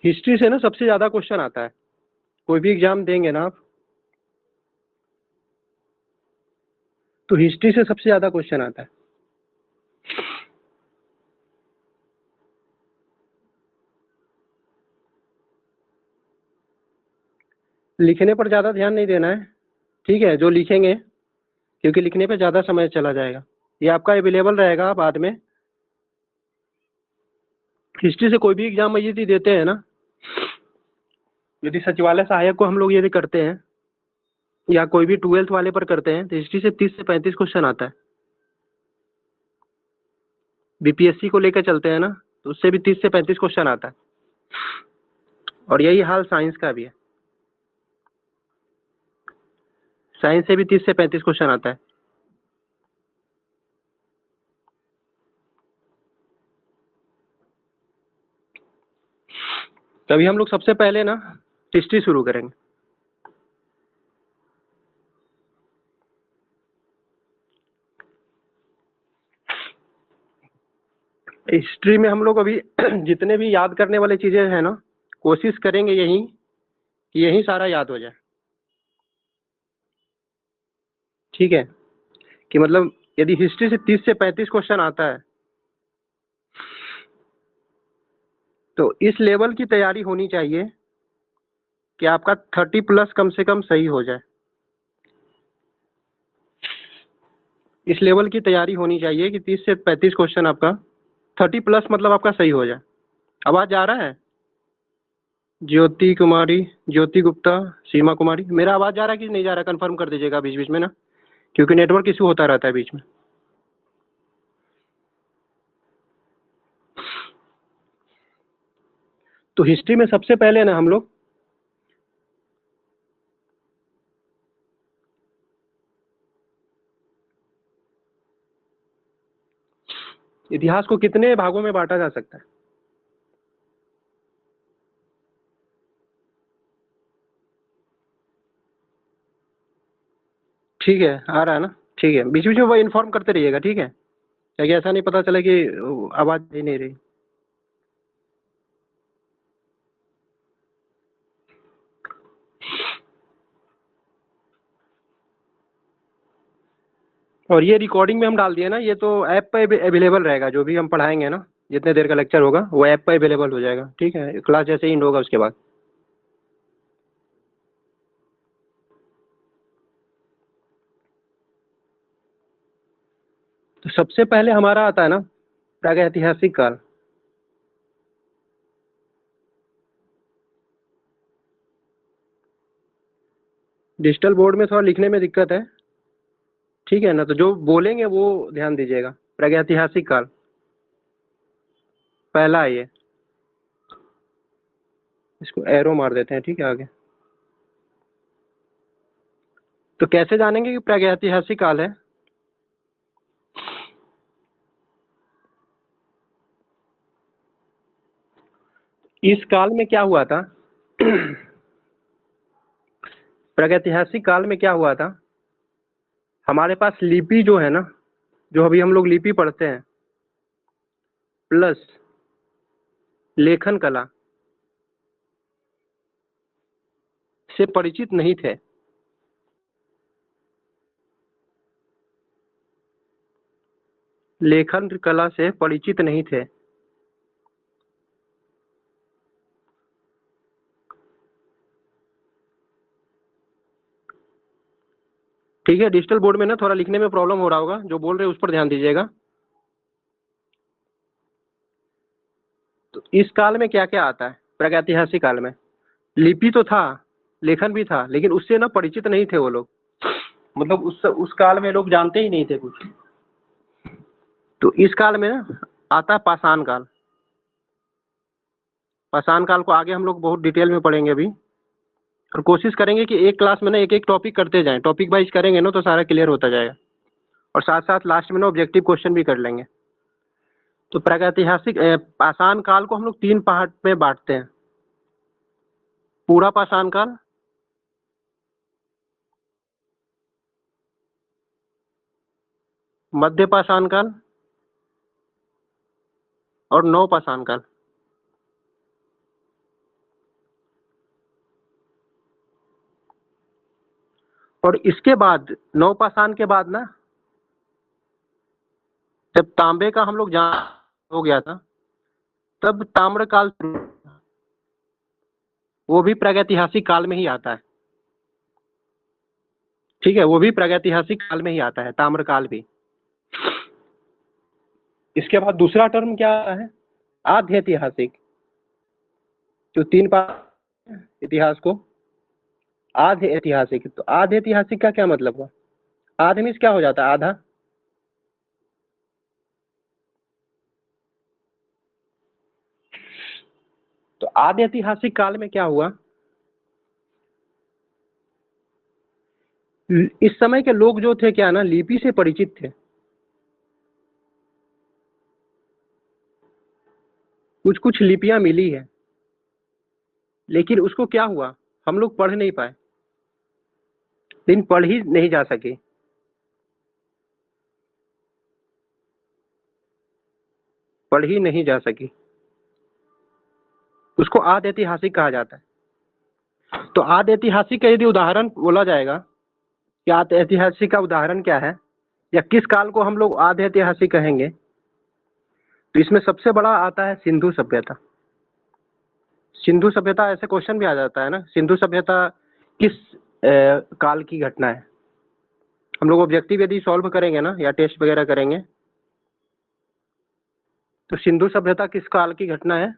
History से ना सबसे ज्यादा क्वेश्चन आता है, कोई भी एग्जाम देंगे ना आप तो हिस्ट्री से सबसे ज्यादा क्वेश्चन आता है। लिखने पर ज्यादा ध्यान नहीं देना है, ठीक है, जो लिखेंगे, क्योंकि लिखने पे ज्यादा समय चला जाएगा, ये आपका अवेलेबल रहेगा बाद में। हिस्ट्री से कोई भी एग्जाम यदि देते हैं ना, यदि सचिवालय सहायक को हम लोग यदि करते हैं या कोई भी 12th वाले पर करते हैं तो हिस्ट्री से 30 से 35 क्वेश्चन आता है। बीपीएससी को लेकर चलते हैं ना तो उससे भी 30 से 35 क्वेश्चन आता है, और यही हाल साइंस का भी है। साइंस से भी 30 से 35 क्वेश्चन आता है। तभी हम लोग सबसे पहले ना हिस्ट्री शुरू करेंगे। हिस्ट्री में हम लोग अभी जितने भी याद करने वाली चीजें हैं ना, कोशिश करेंगे यही सारा याद हो जाए, ठीक है। कि मतलब यदि हिस्ट्री से 30 से 35 क्वेश्चन आता है तो इस लेवल की तैयारी होनी चाहिए कि आपका 30 प्लस कम से कम सही हो जाए। इस लेवल की तैयारी होनी चाहिए कि 30 से 35 क्वेश्चन आपका 30 प्लस मतलब आपका सही हो जाए। आवाज आ रहा है? ज्योति कुमारी, ज्योति गुप्ता, सीमा कुमारी, मेरा आवाज जा रहा है कि नहीं जा रहा? कंफर्म कर दीजिएगा बीच बीच में ना, क्योंकि नेटवर्क इशू होता रहता है बीच में। तो हिस्ट्री में सबसे पहले ना हम लोग इतिहास को कितने भागों में बांटा जा सकता है? ठीक है, आ रहा है ना? ठीक है, बीच बीच में वो इन्फॉर्म करते रहिएगा, ठीक है, ताकि ऐसा नहीं पता चले कि आवाज ही नहीं रही। और ये रिकॉर्डिंग में हम डाल दिए ना, ये तो ऐप पे अवेलेबल रहेगा, जो भी हम पढ़ाएंगे ना, जितने देर का लेक्चर होगा वो ऐप पे अवेलेबल हो जाएगा, ठीक है, क्लास जैसे ही एंड होगा उसके बाद। तो सबसे पहले हमारा आता है ना प्रागैतिहासिक काल। डिजिटल बोर्ड में थोड़ा लिखने में दिक्कत है, ठीक है ना, तो जो बोलेंगे वो ध्यान दीजिएगा। प्रागैतिहासिक काल पहला है ये, इसको एरो मार देते हैं, ठीक है, आगे। तो कैसे जानेंगे कि प्रागैतिहासिक काल है? इस काल में क्या हुआ था? प्रागैतिहासिक काल में क्या हुआ था? हमारे पास लिपि जो है ना, जो अभी हम लोग लिपि पढ़ते हैं, प्लस लेखन कला से परिचित नहीं थे। लेखन कला से परिचित नहीं थे। ठीक है, डिजिटल बोर्ड में ना थोड़ा लिखने में प्रॉब्लम हो रहा होगा, जो बोल रहे हैं उस पर ध्यान दीजिएगा। तो इस काल में क्या क्या आता है? प्रागैतिहासिक काल में लिपि तो था, लेखन भी था, लेकिन उससे ना परिचित नहीं थे वो लोग, मतलब उस काल में लोग जानते ही नहीं थे कुछ। तो इस काल में ना आता है पाषाण काल। पाषाण काल को आगे हम लोग बहुत डिटेल में पढ़ेंगे अभी, और कोशिश करेंगे कि एक क्लास में ना एक एक टॉपिक करते जाएं, टॉपिक वाइज करेंगे ना तो सारा क्लियर होता जाएगा, और साथ साथ लास्ट में ना ऑब्जेक्टिव क्वेश्चन भी कर लेंगे। तो प्रागैतिहासिक पाषाण काल को हम लोग 3 पार्ट में बांटते हैं। पूरा पाषाण काल, मध्य पाषाण काल और नव पाषाण काल। और इसके बाद नवपाषाण के बाद ना, जब तांबे का हम लोग जान हो गया था, तब ताम्रकाल शुरू हुआ। वो भी प्रागैतिहासिक काल में ही आता है। ठीक है, वो भी प्रागैतिहासिक काल में ही आता है, ताम्रकाल भी। इसके बाद दूसरा टर्म क्या है, आध्य ऐतिहासिक। जो 3 पार्ट इतिहास को, आध्य ऐतिहासिक। तो आध्य ऐतिहासिक का क्या मतलब हुआ? आध्य मीन्स क्या हो जाता है? आधा। तो आध्य ऐतिहासिक काल में क्या हुआ, इस समय के लोग जो थे क्या ना, लिपि से परिचित थे। कुछ कुछ लिपियां मिली है, लेकिन उसको क्या हुआ, हम लोग पढ़ नहीं पाए, लेकिन पढ़ ही नहीं जा सके। पढ़ ही नहीं जा सकी, उसको आद्य ऐतिहासिक कहा जाता है। तो आद्य ऐतिहासिक का यदि उदाहरण बोला जाएगा कि आद्य ऐतिहासिक का उदाहरण क्या है, या किस काल को हम लोग आद्य ऐतिहासिक कहेंगे, तो इसमें सबसे बड़ा आता है सिंधु सभ्यता। सिंधु सभ्यता, ऐसे क्वेश्चन भी आ जाता है ना, सिंधु सभ्यता किस काल की घटना है। हम लोग ऑब्जेक्टिव यदि सॉल्व करेंगे ना, या टेस्ट वगैरह करेंगे, तो सिंधु सभ्यता किस काल की घटना है,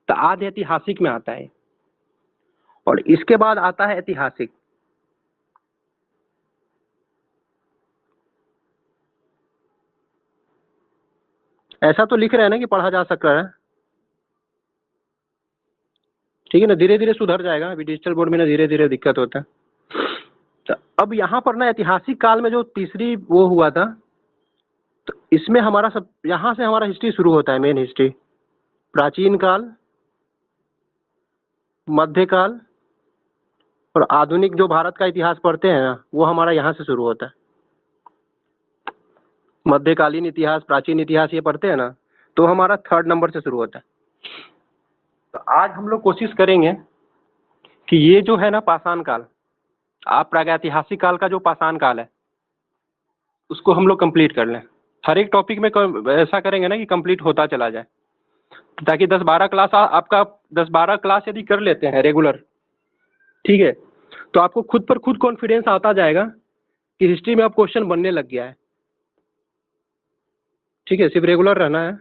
तो आद्य ऐतिहासिक में आता है। और इसके बाद आता है ऐतिहासिक। ऐसा तो लिख रहे हैं ना कि पढ़ा जा सकता है, ठीक है ना, धीरे धीरे सुधर जाएगा। अभी डिजिटल बोर्ड में ना धीरे धीरे दिक्कत होता है। तो अब यहाँ पर ना ऐतिहासिक काल में जो तीसरी वो हुआ था, तो इसमें हमारा सब, यहाँ से हमारा हिस्ट्री शुरू होता है, मेन हिस्ट्री। प्राचीन काल, मध्यकाल और आधुनिक जो भारत का इतिहास पढ़ते हैं ना, वो हमारा यहाँ से शुरू होता है। मध्यकालीन इतिहास, प्राचीन इतिहास ये पढ़ते हैं ना, तो हमारा 3rd नंबर से शुरू होता है। तो आज हम लोग कोशिश करेंगे कि ये जो है ना पाषाण काल, आप प्रागैतिहासिक काल का जो पाषाण काल है, उसको हम लोग कंप्लीट कर लें। हर एक टॉपिक में ऐसा करेंगे ना कि कंप्लीट होता चला जाए, ताकि 10-12 क्लास आपका 10-12 क्लास यदि कर लेते हैं रेगुलर, ठीक है, तो आपको खुद पर खुद कॉन्फिडेंस आता जाएगा कि हिस्ट्री में अब क्वेश्चन बनने लग गया है। ठीक है, सिर्फ रेगुलर रहना है,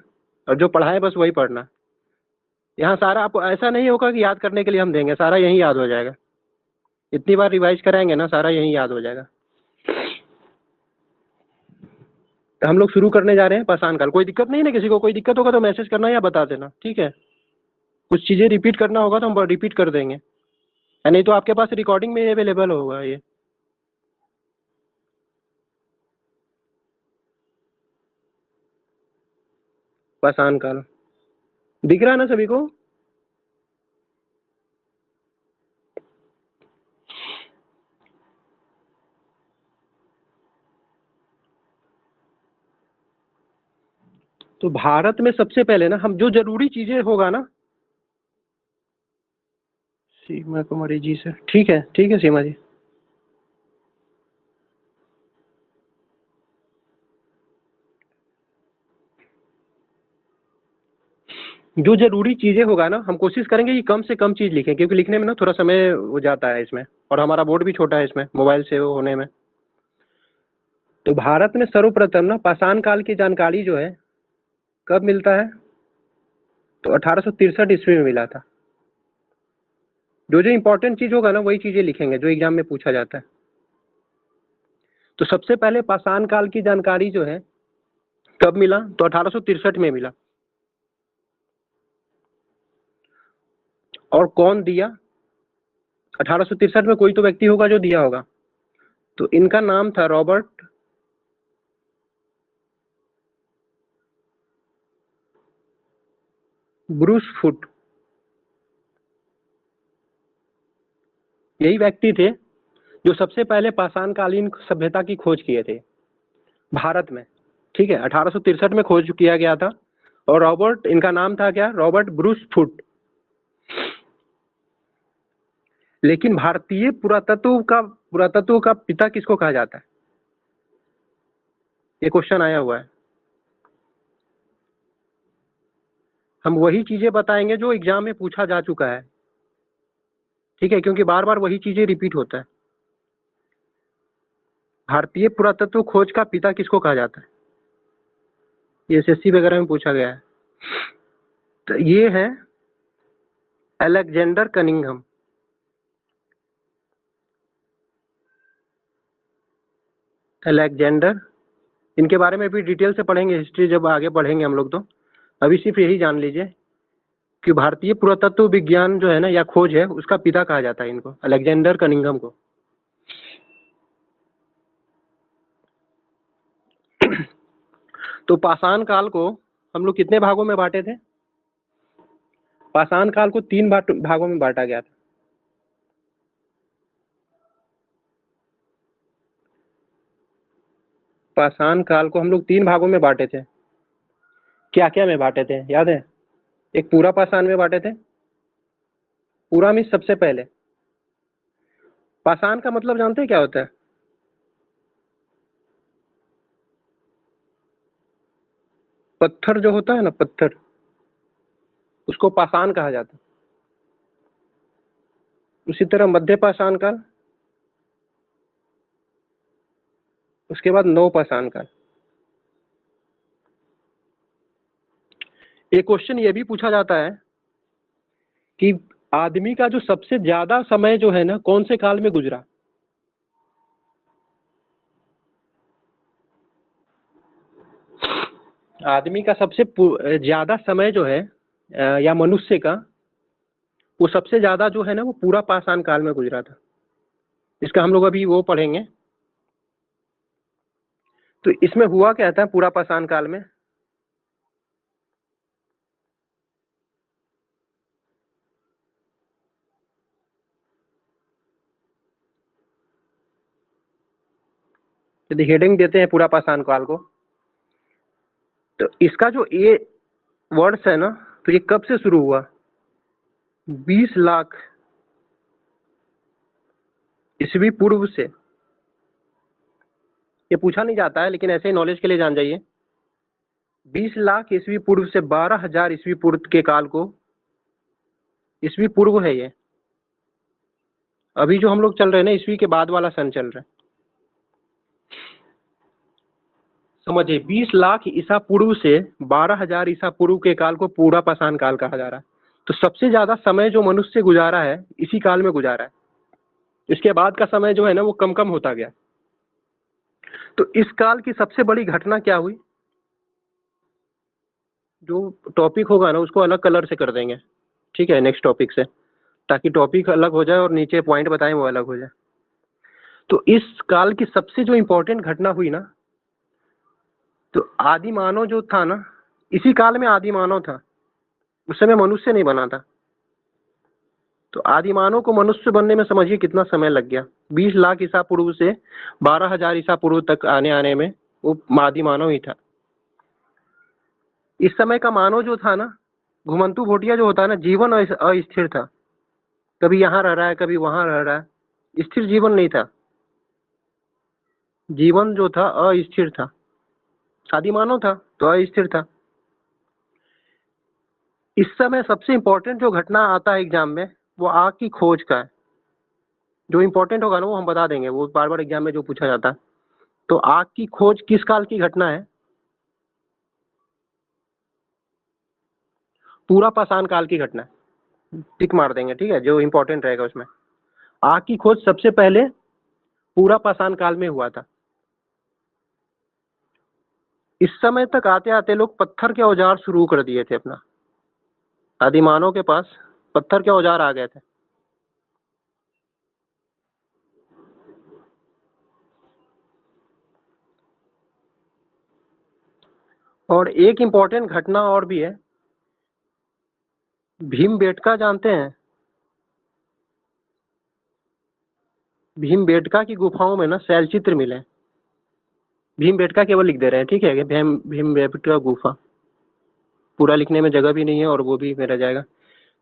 और जो पढ़ाए बस वही पढ़ना है। यहाँ सारा आपको ऐसा नहीं होगा कि याद करने के लिए हम देंगे, सारा यहीं याद हो जाएगा। इतनी बार रिवाइज कराएंगे ना, सारा यहीं याद हो जाएगा। तो हम लोग शुरू करने जा रहे हैं पाषाण काल। कोई दिक्कत नहीं है ना, किसी को कोई दिक्कत होगा तो मैसेज करना या बता देना, ठीक है। कुछ चीज़ें रिपीट करना होगा तो हम रिपीट कर देंगे, या नहीं तो आपके पास रिकॉर्डिंग में अवेलेबल होगा ये। पाषाण काल दिख रहा है ना सभी को? तो भारत में सबसे पहले ना, हम जो जरूरी चीजें होगा ना, सीमा कुमारी जी से, ठीक है, ठीक है सीमा जी। जो जरूरी चीजें होगा ना, हम कोशिश करेंगे कि कम से कम चीज लिखें, क्योंकि लिखने में ना थोड़ा समय हो जाता है इसमें, और हमारा बोर्ड भी छोटा है इसमें, मोबाइल से वो होने में। तो भारत में सर्वप्रथम ना पाषाण काल की जानकारी जो है कब मिलता है, तो 1863 ईस्वी में मिला था। जो जो इंपॉर्टेंट चीज होगा ना, वही चीजें लिखेंगे जो एग्जाम में पूछा जाता है। तो सबसे पहले पाषाण काल की जानकारी जो है कब मिला, तो 1863 में मिला। और कौन दिया? 1863 में कोई तो व्यक्ति होगा जो दिया होगा, तो इनका नाम था रॉबर्ट ब्रूस फुट। यही व्यक्ति थे जो सबसे पहले पाषाण कालीन सभ्यता की खोज किए थे भारत में। ठीक है, 1863 में खोज किया गया था, और रॉबर्ट, इनका नाम था क्या, रॉबर्ट ब्रूस फुट। लेकिन भारतीय पुरातत्व का पिता किसको कहा जाता है? ये क्वेश्चन आया हुआ है। हम वही चीजें बताएंगे जो एग्जाम में पूछा जा चुका है, ठीक है, क्योंकि बार बार वही चीजें रिपीट होता है। भारतीय पुरातत्व खोज का पिता किसको कहा जाता है? ये एसएससी वगैरह में पूछा गया है। तो ये है अलेक्जेंडर कनिंघम। अलेक्जेंडर, इनके बारे में भी डिटेल से पढ़ेंगे, हिस्ट्री जब आगे पढ़ेंगे हम लोग। तो अभी सिर्फ यही जान लीजिए कि भारतीय पुरातत्व विज्ञान जो है ना, या खोज है, उसका पिता कहा जाता है इनको, अलेक्जेंडर कनिंघम को। तो पाषाण काल को हम लोग कितने भागों में बांटे थे? पाषाण काल को 3 भागों में बांटा गया था। पाषाण काल को हम लोग 3 भागों में बांटे थे। क्या क्या में बांटे थे, याद है? एक पूरा पाषाण में बांटे थे। पूरा में सबसे पहले, पाषाण का मतलब जानते हैं क्या होता है? पत्थर जो होता है ना, पत्थर, उसको पाषाण कहा जाता है। उसी तरह मध्य पाषाण काल, उसके बाद नव पाषाण काल। एक क्वेश्चन ये भी पूछा जाता है कि आदमी का जो सबसे ज्यादा समय जो है ना, कौन से काल में गुजरा? आदमी का सबसे ज्यादा समय जो है, या मनुष्य का, वो सबसे ज्यादा जो है ना, वो पूरा पाषाण काल में गुजरा था। इसका हम लोग अभी वो पढ़ेंगे। तो इसमें हुआ क्या था पूरा पाषाण काल में? यदि हेडिंग देते हैं पूरा पाषाण काल को, तो इसका जो ये वर्ड्स है ना, तो ये कब से शुरू हुआ? 20 लाख ईस्वी पूर्व से। ये पूछा नहीं जाता है, लेकिन ऐसे ही नॉलेज के लिए जान जाइए। 20 लाख ईस्वी पूर्व से 12,000 ईस्वी पूर्व के काल को ईस्वी पूर्व है ये। अभी जो हम लोग चल रहे हैं ना, ईस्वी के बाद वाला सन चल रहा है। समझिए, 20 लाख ईसा पूर्व से 12,000 ईसा पूर्व के काल को पूरा पाषाण काल कहा जा रहा है। तो सबसे ज्यादा समय जो मनुष्य गुजारा है, इसी काल में गुजारा है। इसके बाद का समय जो है ना, वो कम कम होता गया। तो इस काल की सबसे बड़ी घटना क्या हुई? जो टॉपिक होगा ना, उसको अलग कलर से कर देंगे, ठीक है, नेक्स्ट टॉपिक से, ताकि टॉपिक अलग हो जाए और नीचे पॉइंट बताएं वो अलग हो जाए। तो इस काल की सबसे जो इम्पोर्टेंट घटना हुई ना, तो आदि मानव जो था ना, इसी काल में आदि मानव था। उस समय मनुष्य नहीं बना था। तो आदि मानव को मनुष्य बनने में समझिए कितना समय लग गया। 20 लाख ईसा पूर्व से 12,000 ईसा पूर्व तक आने में वो आदि मानव ही था। इस समय का मानव जो था ना, घुमंतु भोटिया जो होता है ना, जीवन अस्थिर था। कभी यहाँ रह रहा है, कभी वहां रह रहा है। स्थिर जीवन नहीं था। जीवन जो था अस्थिर था। आदि मानव था तो अस्थिर था। इस समय सबसे इंपॉर्टेंट जो घटना आता है एग्जाम में, वो आग की खोज का है। जो इंपॉर्टेंट होगा ना, वो हम बता देंगे, वो बार बार एग्जाम में जो पूछा जाता है। तो आग की खोज किस काल की घटना है? पूरा पाषाण काल की घटना है। टिक मार देंगे, ठीक है, जो इंपॉर्टेंट रहेगा उसमें। आग की खोज सबसे पहले पूरा पाषाण काल में हुआ था। इस समय तक आते आते लोग पत्थर के औजार शुरू कर दिए थे अपना। आदिमानव के पास पत्थर के औजार आ गए थे। और एक इंपॉर्टेंट घटना और भी है। भीमबेटका जानते हैं? भीमबेटका की गुफाओं में ना शैलचित्र मिले। भीमबेटका केवल लिख दे रहे हैं, ठीक है, भीमबेटका गुफा। पूरा लिखने में जगह भी नहीं है और वो भी मेरा जाएगा।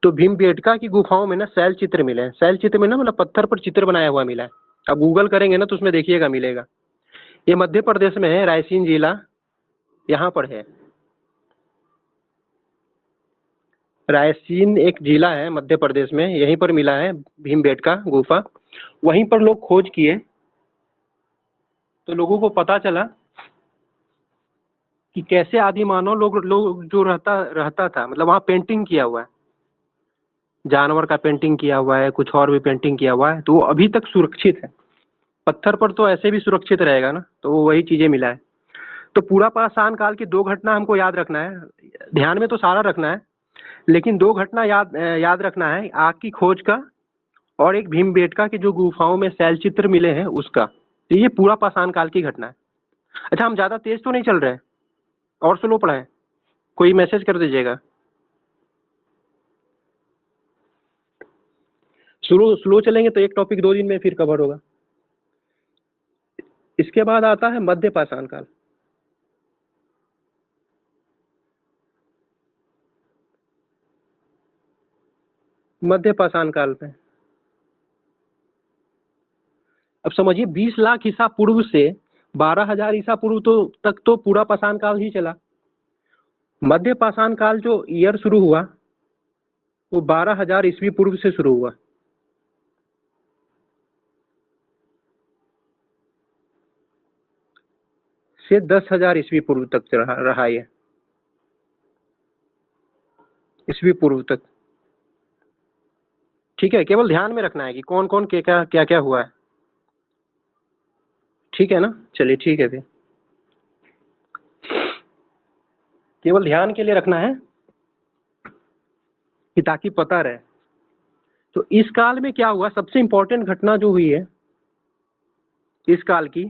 तो भीमबेटका की गुफाओं में ना शैल चित्र मिले हैं। शैल चित्र में ना मतलब पत्थर पर चित्र बनाया हुआ मिला है। अब गूगल करेंगे ना तो उसमें देखिएगा मिलेगा। ये मध्य प्रदेश में है, रायसेन जिला यहाँ पर है। रायसेन एक जिला है मध्य प्रदेश में, यहीं पर मिला है भीमबेटका गुफा। वहीं पर लोग खोज किए तो लोगों को पता चला कि कैसे आदि मानव लोग जो रहता था, मतलब वहाँ पेंटिंग किया हुआ है, जानवर का पेंटिंग किया हुआ है, कुछ और भी पेंटिंग किया हुआ है, तो वो अभी तक सुरक्षित है। पत्थर पर तो ऐसे भी सुरक्षित रहेगा ना, तो वो वही चीजें मिला है। तो पूरा पाषाण काल की 2 घटना हमको याद रखना है। ध्यान में तो सारा रखना है, लेकिन 2 घटना याद रखना है, आग की खोज का और एक भीमबेटका की जो गुफाओं में शैलचित्र मिले हैं उसका। तो ये पूरा पाषाण काल की घटना है। अच्छा, हम ज्यादा तेज तो नहीं चल रहे हैं और स्लो पढ़ाएं? कोई मैसेज कर दीजिएगा। स्लो चलेंगे तो एक टॉपिक 2 दिन में फिर कवर होगा। इसके बाद आता है मध्य पाषाण काल। मध्य पाषाण काल पे अब समझिए 20 लाख ईसा पूर्व से 12,000 ईसा पूर्व तक तो पूरा पाषाण काल ही चला। मध्य पाषाण काल जो ईयर शुरू हुआ वो 12,000 ईस्वी पूर्व से शुरू हुआ। से 10,000 ईस्वी पूर्व तक रहा ये, ईस्वी पूर्व तक। ठीक है, केवल ध्यान में रखना है कि कौन कौन क्या क्या हुआ है। ठीक है ना, चलिए ठीक है फिर, केवल ध्यान के लिए रखना है कि ताकि पता रहे। तो इस काल में क्या हुआ, सबसे इंपॉर्टेंट घटना जो हुई है इस काल की,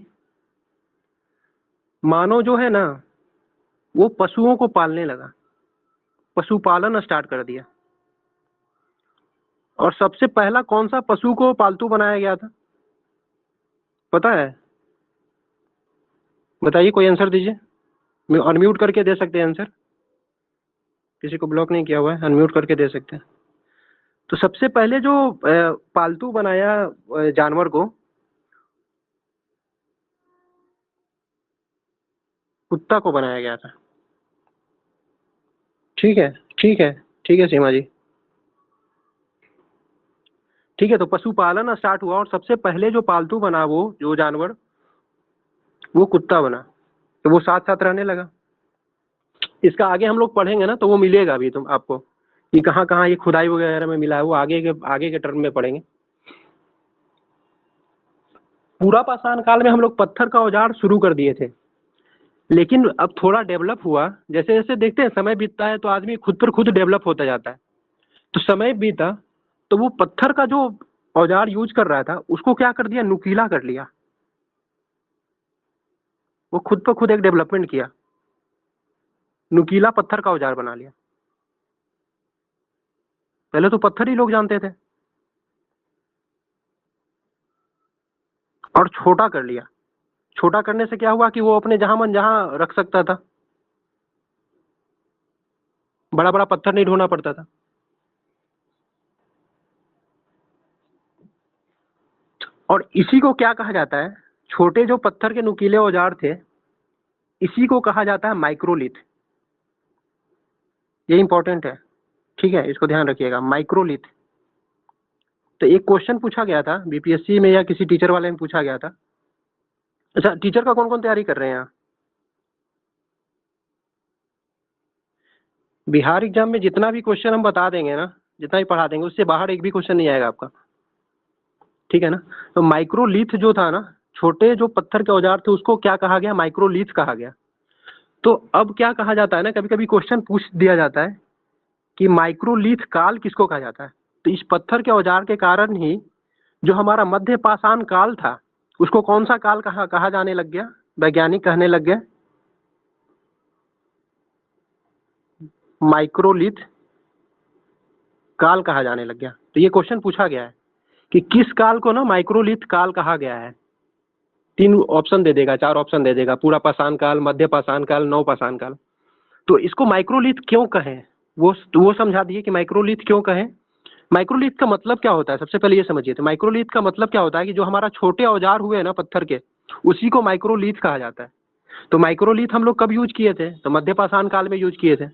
मानव जो है ना वो पशुओं को पालने लगा, पशुपालन स्टार्ट कर दिया। और सबसे पहला कौन सा पशु को पालतू बनाया गया था, पता है? बताइए, कोई आंसर दीजिए। अनम्यूट करके दे सकते हैं आंसर, किसी को ब्लॉक नहीं किया हुआ है, अनम्यूट करके दे सकते हैं। तो सबसे पहले जो पालतू बनाया जानवर को, कुत्ता को बनाया गया था। ठीक है, ठीक है, ठीक है सीमा जी, ठीक है। तो पशुपालन स्टार्ट हुआ और सबसे पहले जो पालतू बना वो जो जानवर, वो कुत्ता बना। तो वो साथ साथ रहने लगा। इसका आगे हम लोग पढ़ेंगे ना तो वो मिलेगा अभी तुम आपको कि कहाँ कहाँ ये खुदाई वगैरह में मिला है, वो आगे के टर्म में पढ़ेंगे। पूरा पाषाण काल में हम लोग पत्थर का औजार शुरू कर दिए थे, लेकिन अब थोड़ा डेवलप हुआ। जैसे जैसे देखते हैं समय बीतता है तो आदमी खुद पर खुद डेवलप होता जाता है। तो समय बीता तो वो पत्थर का जो औजार यूज कर रहा था उसको क्या कर दिया, नुकीला कर लिया। वो खुद पर खुद एक डेवलपमेंट किया, नुकीला पत्थर का औजार बना लिया। पहले तो पत्थर ही लोग जानते थे, और छोटा कर लिया। छोटा करने से क्या हुआ कि वो अपने जहां मन जहां रख सकता था, बड़ा बड़ा पत्थर नहीं ढोना पड़ता था। और इसी को क्या कहा जाता है, छोटे जो पत्थर के नुकीले औजार थे इसी को कहा जाता है माइक्रोलिथ। ये इंपॉर्टेंट है, ठीक है, इसको ध्यान रखिएगा, माइक्रोलिथ। तो एक क्वेश्चन पूछा गया था बीपीएससी में या किसी टीचर वाले में पूछा गया था। अच्छा, टीचर का कौन कौन तैयारी कर रहे हैं यहाँ? बिहार एग्जाम में जितना भी क्वेश्चन हम बता देंगे ना, जितना भी पढ़ा देंगे, उससे बाहर एक भी क्वेश्चन नहीं आएगा आपका, ठीक है ना। तो माइक्रोलिथ जो था ना, छोटे जो पत्थर के औजार थे उसको क्या कहा गया, माइक्रोलिथ कहा गया। तो अब क्या कहा जाता है ना, कभी कभी क्वेश्चन पूछ दिया जाता है कि माइक्रोलिथ काल किसको कहा जाता है। तो इस पत्थर के औजार के कारण ही जो हमारा मध्य पाषाण काल था उसको कौन सा काल कहा जाने लग गया, वैज्ञानिक कहने लग गए माइक्रोलिथ काल कहा जाने लग गया। तो ये क्वेश्चन पूछा गया है कि किस काल को ना माइक्रोलिथ काल कहा गया है। 3 ऑप्शन दे देगा, 4 ऑप्शन दे देगा, पूरा पाषाण काल, मध्य पाषाण काल, नव पाषाण काल। तो इसको माइक्रोलिथ क्यों कहें, वो समझा दिए कि माइक्रोलिथ क्यों कहें। माइक्रोलिथ का मतलब क्या होता है, सबसे पहले ये समझिए। तो माइक्रोलिथ का मतलब क्या होता है कि जो हमारा छोटे औजार हुए ना पत्थर के, उसी को माइक्रोलिथ कहा जाता है। तो माइक्रोलिथ हम लोग कब यूज किए थे, तो मध्य पाषाण काल में यूज किए थे,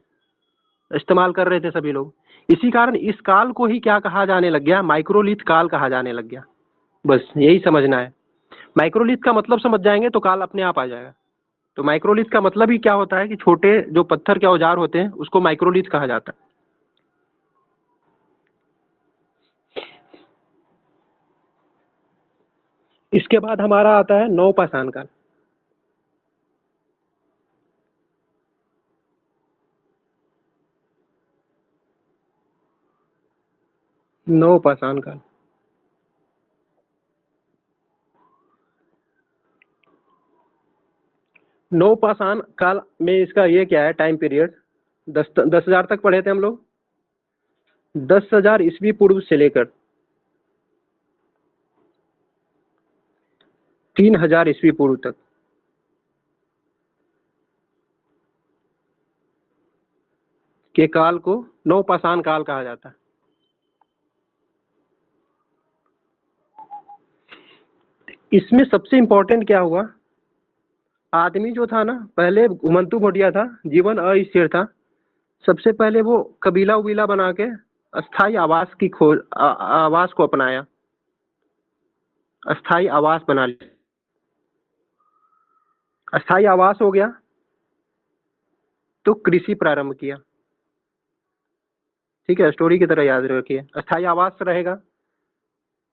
इस्तेमाल कर रहे थे सभी लोग। इसी कारण इस काल को ही क्या कहा जाने लग गया, माइक्रोलिथ काल कहा जाने लग गया। बस यही समझना है। माइक्रोलिथ का मतलब समझ जाएंगे तो काल अपने आप आ जाएगा। तो माइक्रोलिथ का मतलब ही क्या होता है कि छोटे जो पत्थर के औजार होते हैं उसको माइक्रोलिथ कहा जाता है। इसके बाद हमारा आता है नवपाषाण काल। नवपाषाण काल, नवपाषाण काल में इसका ये क्या है टाइम पीरियड, 10,000 तक पढ़े थे हम लोग। 10,000 ईस्वी पूर्व से लेकर 3,000 ईस्वी पूर्व तक के काल को नवपाषाण काल कहा जाता है। इसमें सबसे इंपॉर्टेंट क्या हुआ, आदमी जो था ना पहले घुमंतु भोटिया था, जीवन अस्थिर था। सबसे पहले वो कबीला उबीला बना के अस्थाई आवास की खोज आवास को अपनाया, अस्थाई आवास बना लिया। अस्थाई आवास हो गया तो कृषि प्रारंभ किया। ठीक है, स्टोरी की तरह याद रखिए। अस्थाई आवास रहेगा,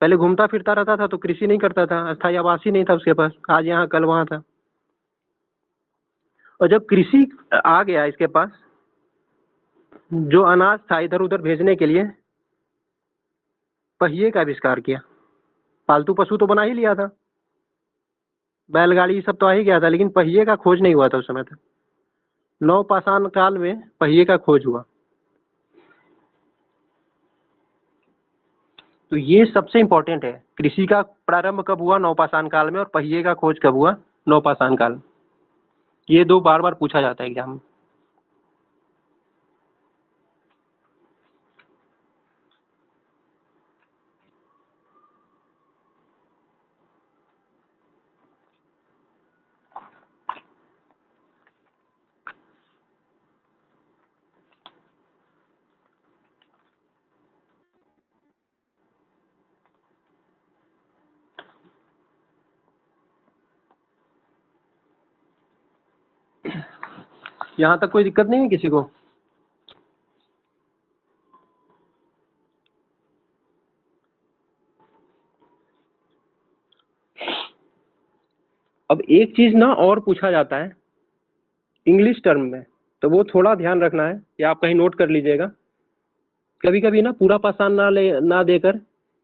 पहले घूमता फिरता रहता था तो कृषि नहीं करता था, अस्थाई आवास ही नहीं था उसके पास, आज यहाँ कल वहाँ था। और जब कृषि आ गया इसके पास, जो अनाज था इधर उधर भेजने के लिए पहिए का आविष्कार किया। पालतू पशु तो बना ही लिया था, बैलगाड़ी सब तो आ ही गया था, लेकिन पहिए का खोज नहीं हुआ था उस समय तक। नवपाषाण काल में पहिए का खोज हुआ। तो ये सबसे इंपॉर्टेंट है, कृषि का प्रारंभ कब हुआ, नवपाषाण काल में, और पहिए का खोज कब हुआ, नवपाषाण काल। ये दो बार बार पूछा जाता है एग्जाम में। यहाँ तक कोई दिक्कत नहीं है किसी को। अब एक चीज ना और पूछा जाता है इंग्लिश टर्म में, तो वो थोड़ा ध्यान रखना है, या आप कहीं नोट कर लीजिएगा। कभी कभी ना पूरा पाषाण ना देकर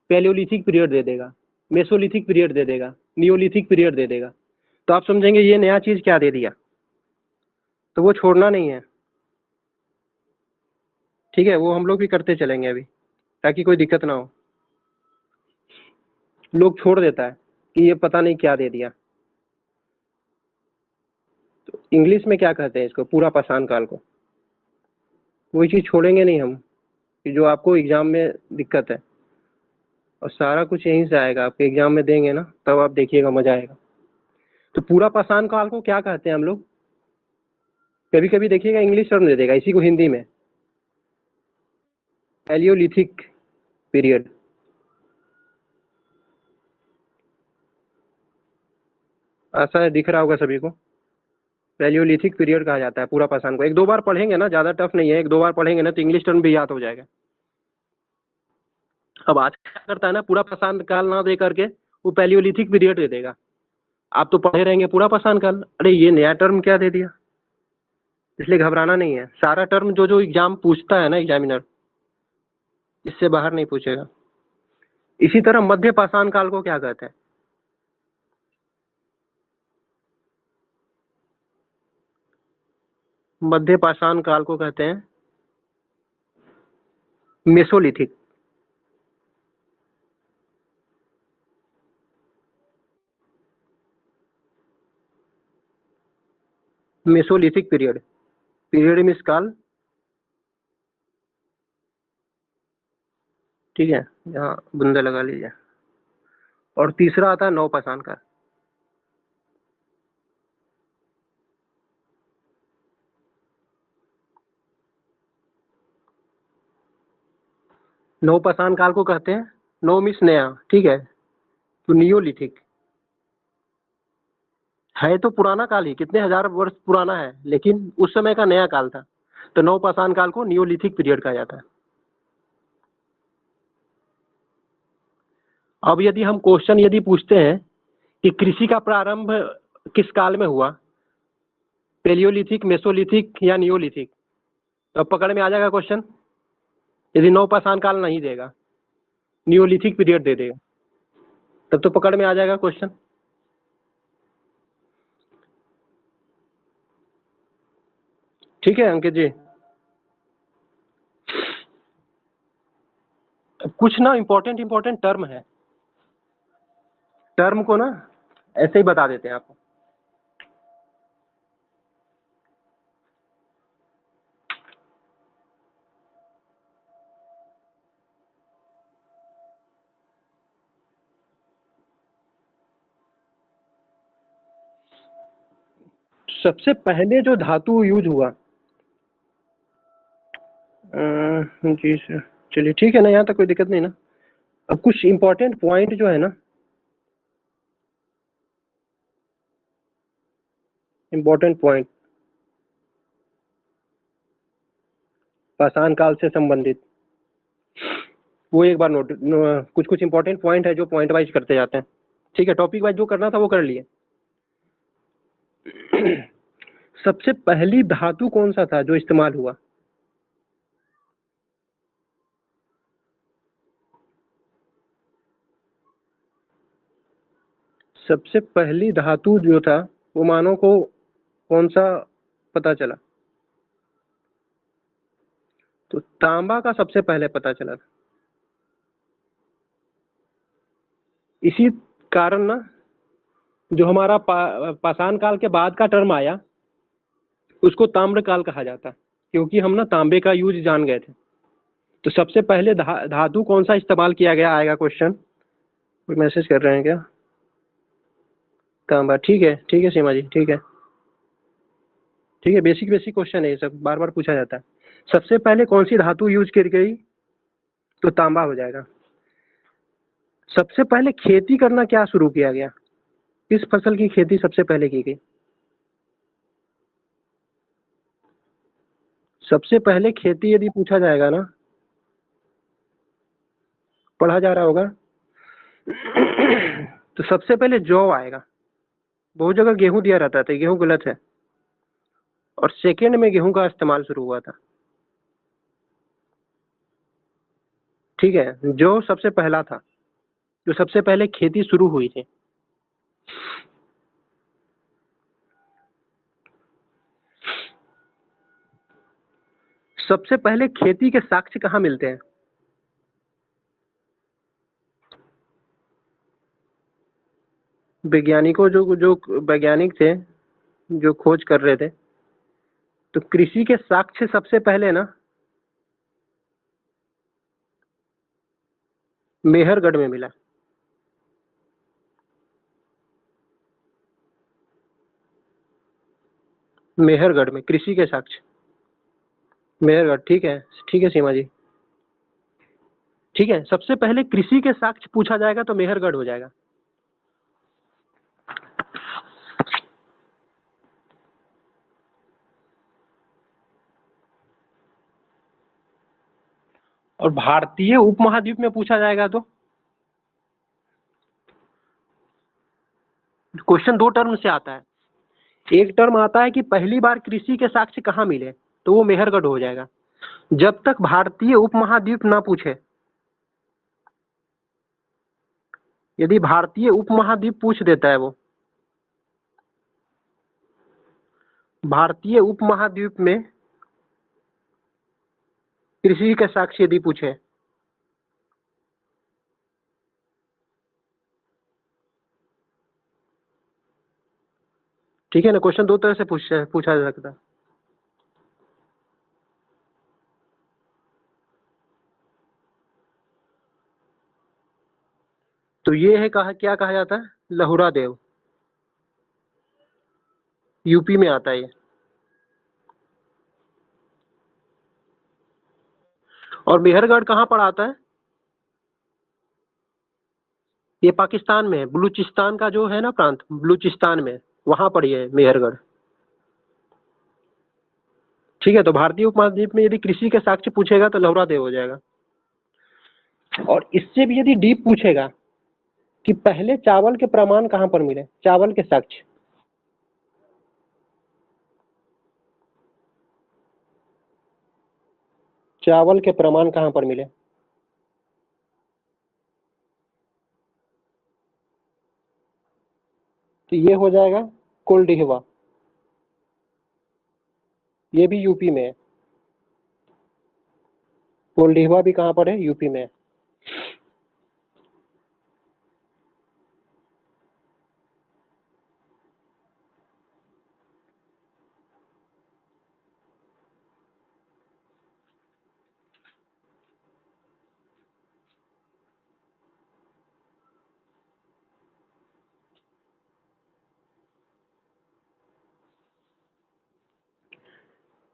पैलियोलिथिक पीरियड दे देगा, मेसोलिथिक पीरियड दे देगा, नियोलिथिक पीरियड दे देगा, तो आप समझेंगे ये नया चीज क्या दे दिया। तो वो छोड़ना नहीं है, ठीक है, वो हम लोग भी करते चलेंगे अभी, ताकि कोई दिक्कत ना हो। लोग छोड़ देता है कि ये पता नहीं क्या दे दिया। तो इंग्लिश में क्या कहते हैं इसको, पूरा पाषाण काल को। वही चीज छोड़ेंगे नहीं हम कि जो आपको एग्जाम में दिक्कत है, और सारा कुछ यहीं से आएगा, आपके एग्जाम में देंगे ना तब आप देखिएगा, मजा आएगा। तो पूरा पाषाण काल को क्या कहते हैं हम लोग, कभी कभी देखिएगा इंग्लिश टर्म दे देगा इसी को हिंदी में, पैलियोलिथिक पीरियड। ऐसा दिख रहा होगा सभी को, पैलियोलिथिक पीरियड कहा जाता है पूरा पाषाण को। एक दो बार पढ़ेंगे ना, ज्यादा टफ नहीं है, एक दो बार पढ़ेंगे ना तो इंग्लिश टर्म भी याद हो जाएगा। अब आज क्या करता है ना, पूरा पाषाण काल ना दे करके वो पैलियोलिथिक पीरियड दे देगा। आप तो पढ़े रहेंगे पूरा पाषाण काल, अरे ये नया टर्म क्या दे दिया। इसलिए घबराना नहीं है, सारा टर्म जो जो एग्जाम पूछता है ना एग्जामिनर, इससे बाहर नहीं पूछेगा। इसी तरह मध्य पाषाण काल को क्या कहते हैं, मध्य पाषाण काल को कहते हैं Mesolithic, Mesolithic period. Period means काल, ठीक है, यहाँ बूंदे लगा लीजिए। और तीसरा आता है नौपाषाण काल। नौपाषाण काल को कहते हैं, नौ मीन्स नया, ठीक है, तो नियोलिथिक है तो पुराना काल ही, कितने हजार वर्ष पुराना है, लेकिन उस समय का नया काल था, तो नवपाषाण काल को नियोलिथिक पीरियड कहा जाता है। अब यदि हम क्वेश्चन यदि पूछते हैं कि कृषि का प्रारंभ किस काल में हुआ, पेलियोलिथिक, मेसोलिथिक या नियोलिथिक, तो पकड़ में आ जाएगा क्वेश्चन। यदि नवपाषाण काल नहीं देगा, नियोलिथिक पीरियड दे देगा, तब तो पकड़ में आ जाएगा क्वेश्चन। ठीक है अंकित जी। अब कुछ ना इम्पोर्टेंट टर्म है, टर्म को ना ऐसे ही बता देते हैं आपको। सबसे पहले जो धातु यूज हुआ, जी सर, चलिए ठीक है ना, यहाँ तक कोई दिक्कत नहीं ना। अब कुछ इम्पोर्टेंट पॉइंट जो है ना, इम्पोर्टेंट पॉइंट पाषाण काल से संबंधित, वो एक बार कुछ कुछ इंपॉर्टेंट पॉइंट है जो पॉइंट वाइज करते जाते हैं। ठीक है, टॉपिक वाइज जो करना था वो कर लिए। सबसे पहली धातु कौन सा था जो इस्तेमाल हुआ? सबसे पहली धातु जो था वो मानव को कौन सा पता चला? तो तांबा का सबसे पहले पता चला था। इसी कारण ना जो हमारा पाषाण काल के बाद का टर्म आया उसको ताम्र काल कहा जाता, क्योंकि हम ना तांबे का यूज जान गए थे। तो सबसे पहले धातु कौन सा इस्तेमाल किया गया, आएगा क्वेश्चन। कोई मैसेज कर रहे हैं क्या? तांबा, ठीक है सीमा जी, ठीक है, ठीक है, बेसिक बेसिक क्वेश्चन है ये सब, बार बार पूछा जाता है। सबसे पहले कौन सी धातु यूज की गई? तो तांबा हो जाएगा। सबसे पहले खेती करना क्या शुरू किया गया? किस फसल की खेती सबसे पहले की गई? सबसे पहले खेती यदि पूछा जाएगा ना, पढ़ा जा रहा होगा, तो सबसे पहले जौ आएगा। बहुत जगह गेहूं दिया रहता था, गेहूं गलत है। और सेकेंड में गेहूं का इस्तेमाल शुरू हुआ था। ठीक है, जौ सबसे पहला था, जो सबसे पहले खेती शुरू हुई थी। सबसे पहले खेती के साक्ष्य कहाँ मिलते हैं? वैज्ञानिकों जो जो वैज्ञानिक थे जो खोज कर रहे थे, तो कृषि के साक्ष्य सबसे पहले ना मेहरगढ़ में मिला। मेहरगढ़ में कृषि के साक्ष्य, मेहरगढ़, ठीक है सीमा जी, ठीक है। सबसे पहले कृषि के साक्ष्य पूछा जाएगा तो मेहरगढ़ हो जाएगा। और भारतीय उपमहाद्वीप में पूछा जाएगा तो क्वेश्चन दो टर्म से आता है। एक टर्म आता है कि पहली बार कृषि के साक्ष्य कहाँ मिले, तो वो मेहरगढ़ हो जाएगा। जब तक भारतीय उपमहाद्वीप ना पूछे, यदि भारतीय उपमहाद्वीप पूछ देता है, वो भारतीय उपमहाद्वीप में कृषि के साक्ष्य यदि पूछे, ठीक है ना, क्वेश्चन दो तरह से पूछा जा सकता है। तो ये है क्या कहा जाता है, लहुरा देव, यूपी में आता है ये। और मेहरगढ़ कहाँ पर आता है, ये पाकिस्तान में है, बलूचिस्तान का जो है ना प्रांत, बलूचिस्तान में, वहां पर ये है मेहरगढ़। ठीक है, तो भारतीय उपमहाद्वीप में यदि कृषि के साक्ष्य पूछेगा तो लहुरा देव हो जाएगा। और इससे भी यदि डीप पूछेगा कि पहले चावल के प्रमाण कहाँ पर मिले, चावल के साक्ष्य, चावल के प्रमाण कहाँ पर मिले, तो ये हो जाएगा कोल्डिहवा, ये भी यूपी में है। कोल्डिहवा भी कहाँ पर है, यूपी में है।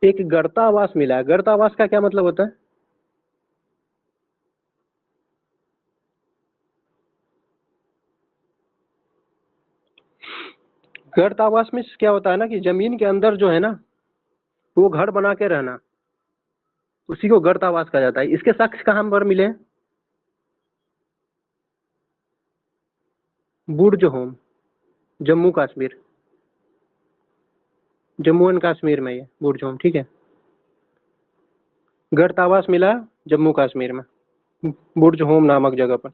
एक गर्तावास मिला है, गर्तावास का क्या मतलब होता है, गर्तावास में क्या होता है ना कि जमीन के अंदर जो है ना वो घर बना के रहना, उसी को गर्तावास कहा जाता है। इसके साक्ष्य कहाँ पर मिले, बुर्ज होम, जम्मू कश्मीर, जम्मू एंड कश्मीर में ये बुर्ज होम। ठीक है, गर्तावास मिला जम्मू कश्मीर में, बुर्ज होम नामक जगह पर।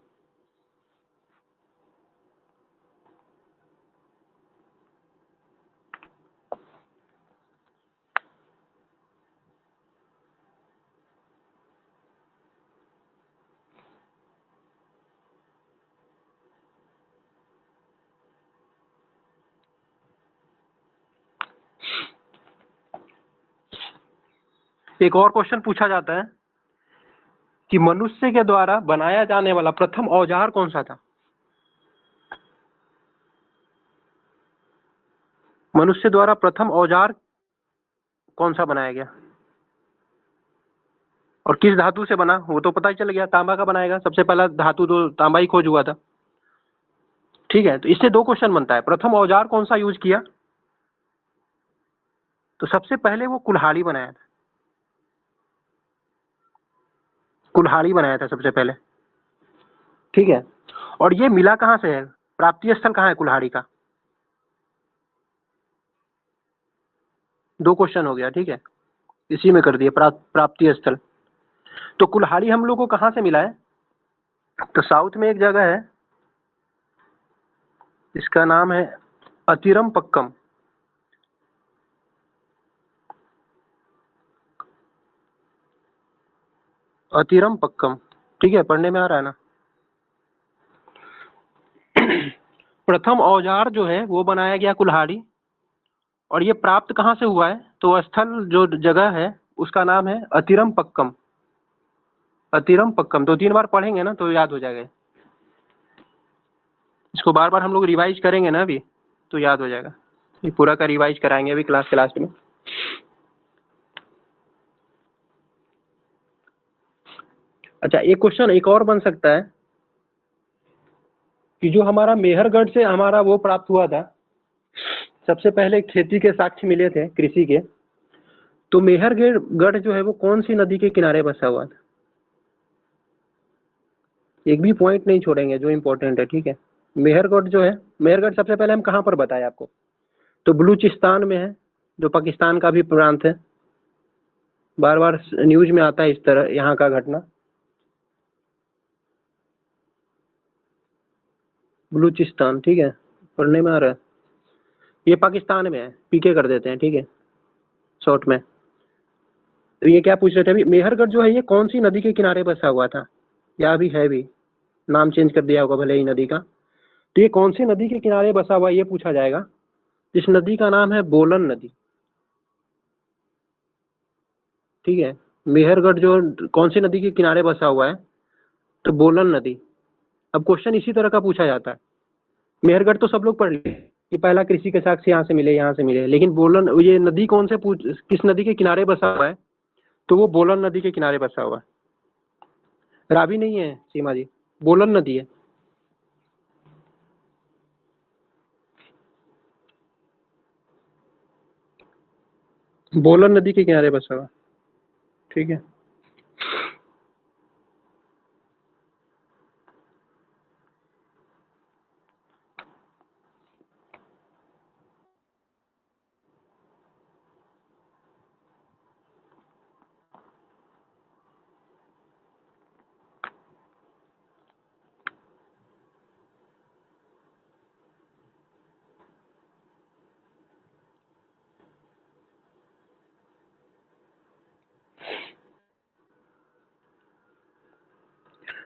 एक और क्वेश्चन पूछा जाता है कि मनुष्य के द्वारा बनाया जाने वाला प्रथम औजार कौन सा था, मनुष्य द्वारा प्रथम औजार कौन सा बनाया गया और किस धातु से बना, वो तो पता ही चल गया, तांबा का बनाएगा, सबसे पहला धातु तो तांबा ही खोज हुआ था। ठीक है, तो इससे दो क्वेश्चन बनता है, प्रथम औजार कौन सा यूज किया, तो सबसे पहले वो कुल्हाड़ी बनाया था, कुल्हाड़ी बनाया था सबसे पहले। ठीक है, और ये मिला कहाँ से है, प्राप्ति स्थल कहाँ है कुल्हाड़ी का, दो क्वेश्चन हो गया। ठीक है, इसी में कर दिए प्राप्ति स्थल। तो कुल्हाड़ी हम लोग को कहाँ से मिला है, तो साउथ में एक जगह है, इसका नाम है अतिरम पक्कम, अतिरम पक्कम। ठीक है, पढ़ने में आ रहा है ना। प्रथम औजार जो है वो बनाया गया कुल्हाड़ी, और ये प्राप्त कहाँ से हुआ है, तो स्थल जो जगह है उसका नाम है अतिरम पक्कम, अतिरम पक्कम। दो तीन बार पढ़ेंगे ना तो याद हो जाएगा, इसको बार बार हम लोग रिवाइज करेंगे ना अभी तो याद हो जाएगा। ये पूरा का रिवाइज कराएंगे अभी क्लास के लास्ट में। अच्छा, एक क्वेश्चन एक और बन सकता है कि जो हमारा मेहरगढ़ से हमारा वो प्राप्त हुआ था, सबसे पहले खेती के साक्ष्य मिले थे कृषि के, तो मेहरगढ़ गढ़ जो है वो कौन सी नदी के किनारे बसा हुआ था, एक भी पॉइंट नहीं छोड़ेंगे जो इम्पोर्टेंट है। ठीक है, मेहरगढ़ जो है, मेहरगढ़ सबसे पहले हम कहाँ पर बताए आपको, तो बलूचिस्तान में है, जो पाकिस्तान का भी प्रांत है, बार बार न्यूज में आता है इस तरह यहाँ का घटना। बलूचिस्तान, ठीक है, पढ़ने में आ रहा है, ये पाकिस्तान में है, पीके कर देते हैं। ठीक है, शॉर्ट में। तो ये क्या पूछ रहे थे अभी, मेहरगढ़ जो है ये कौन सी नदी के किनारे बसा हुआ था, या अभी है भी, नाम चेंज कर दिया होगा भले ही नदी का, तो ये कौन सी नदी के किनारे बसा हुआ है ये पूछा जाएगा। इस नदी का नाम है बोलन नदी। ठीक है, मेहरगढ़ जो कौन सी नदी के किनारे बसा हुआ है, तो बोलन नदी, अब क्वेश्चन इसी तरह का पूछा जाता है। मेहरगढ़ तो सब लोग पढ़ लिए कि पहला कृषि के साक्ष्य यहाँ से मिले, यहाँ से मिले, लेकिन बोलन ये नदी कौन से किस नदी के किनारे बसा हुआ है, तो वो बोलन नदी के किनारे बसा हुआ है। रावी नहीं है सीमा जी, बोलन नदी है। बोलन नदी के किनारे बसा हुआ, ठीक है।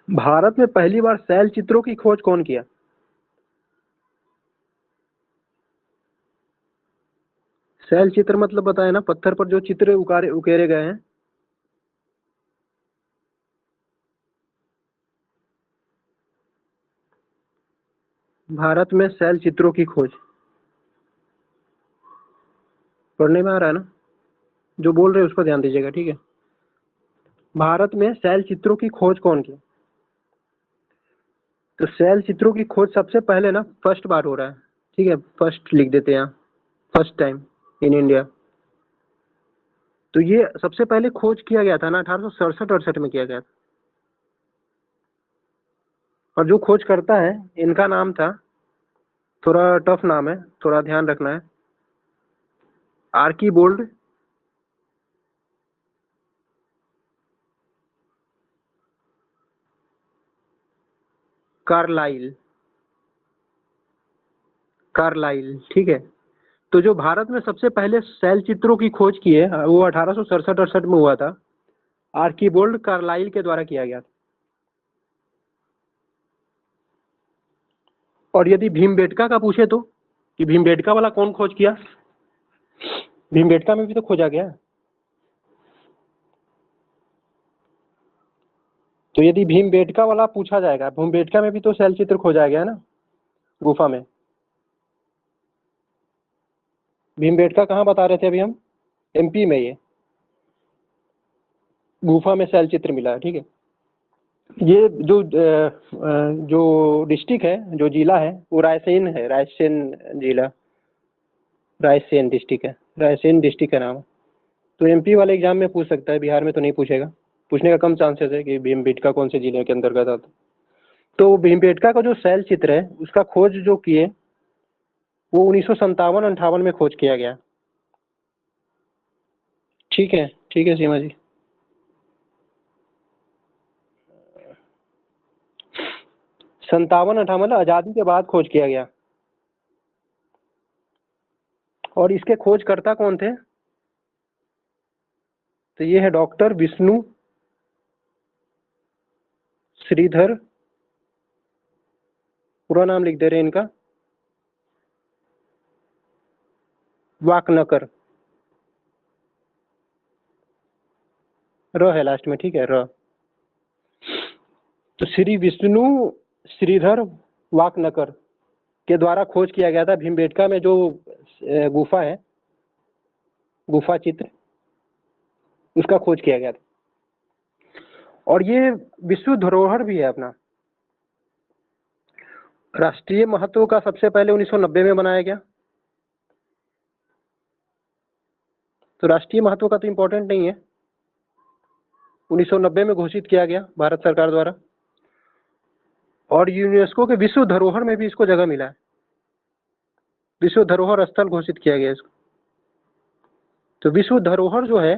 भारत में पहली बार शैल चित्रों की खोज कौन किया? शैल चित्र मतलब बताए ना, पत्थर पर जो चित्र उकेरे गए हैं। भारत में शैल चित्रों की खोज पढ़ने में आ रहा है ना, जो बोल रहे हैं उस पर ध्यान दीजिएगा, ठीक है। भारत में शैल चित्रों की खोज कौन की? तो शैल चित्रों की खोज सबसे पहले ना फर्स्ट बार हो रहा है, ठीक है, फर्स्ट लिख देते हैं यहाँ, फर्स्ट टाइम इन इंडिया। तो ये सबसे पहले खोज किया गया था ना 1867-68 में किया गया था। और जो खोज करता है इनका नाम था, थोड़ा टफ नाम है, थोड़ा ध्यान रखना है, आर्कीबोल्ड कार्लाइल। कार्लाइल, ठीक है। तो जो भारत में सबसे पहले शैल चित्रों की खोज की है वो 1867-68 में हुआ था, आर्कीबोल्ड कार्लाइल के द्वारा किया गया था। और यदि भीमबेटका का पूछे तो, कि भीमबेटका वाला कौन खोज किया, भीमबेटका में भी तो खोजा गया। तो यदि भीमबेटका वाला पूछा जाएगा, भीमबेटका में भी तो शैल चित्र खोजा गया है ना, गुफा में। भीमबेटका कहाँ बता रहे थे अभी हम? एमपी में, ये गुफा में शैल चित्र मिला है, ठीक है। ये जो डिस्ट्रिक्ट है, जो जिला है, वो रायसेन है, रायसेन जिला, रायसेन डिस्ट्रिक्ट है, रायसेन डिस्ट्रिक्ट का नाम है। तो एमपी वाले एग्जाम में पूछ सकता है, बिहार में तो नहीं पूछेगा, पूछने का कम चांसेस है कि भीमबेटका कौन से जिले के अंतर्गत आता। तो भीमबेटका का जो शैल चित्र है उसका खोज जो किए वो 1957-58 में खोज किया गया, ठीक है, ठीक है सीमा जी। 57-58 मतलब आजादी के बाद खोज किया गया। और इसके खोजकर्ता कौन थे? तो ये है डॉक्टर विष्णु श्रीधर, पूरा नाम लिख दे रहे हैं इनका, वाकनकर, र है लास्ट में, ठीक है, र। तो श्री विष्णु श्रीधर वाकनकर के द्वारा खोज किया गया था भीमबेटका में जो गुफा है, गुफा चित्र, उसका खोज किया गया था। और ये विश्व धरोहर भी है अपना। राष्ट्रीय महत्व का सबसे पहले 1990 में बनाया गया। तो राष्ट्रीय महत्व का तो इम्पोर्टेंट नहीं है, 1990 में घोषित किया गया भारत सरकार द्वारा। और यूनेस्को के विश्व धरोहर में भी इसको जगह मिला है, विश्व धरोहर स्थल घोषित किया गया इसको। तो विश्व धरोहर जो है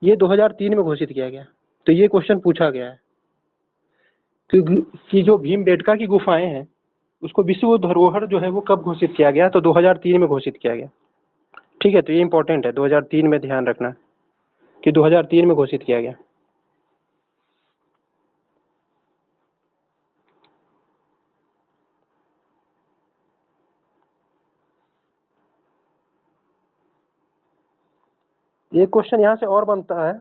ये 2003 में घोषित किया गया। तो ये क्वेश्चन पूछा गया है कि जो भीमबेटका की गुफाएं हैं उसको विश्व धरोहर जो है वो कब घोषित किया गया, तो 2003 में घोषित किया गया, ठीक है। तो ये इंपॉर्टेंट है, 2003 में ध्यान रखना कि 2003 में घोषित किया गया। ये क्वेश्चन यहाँ से और बनता है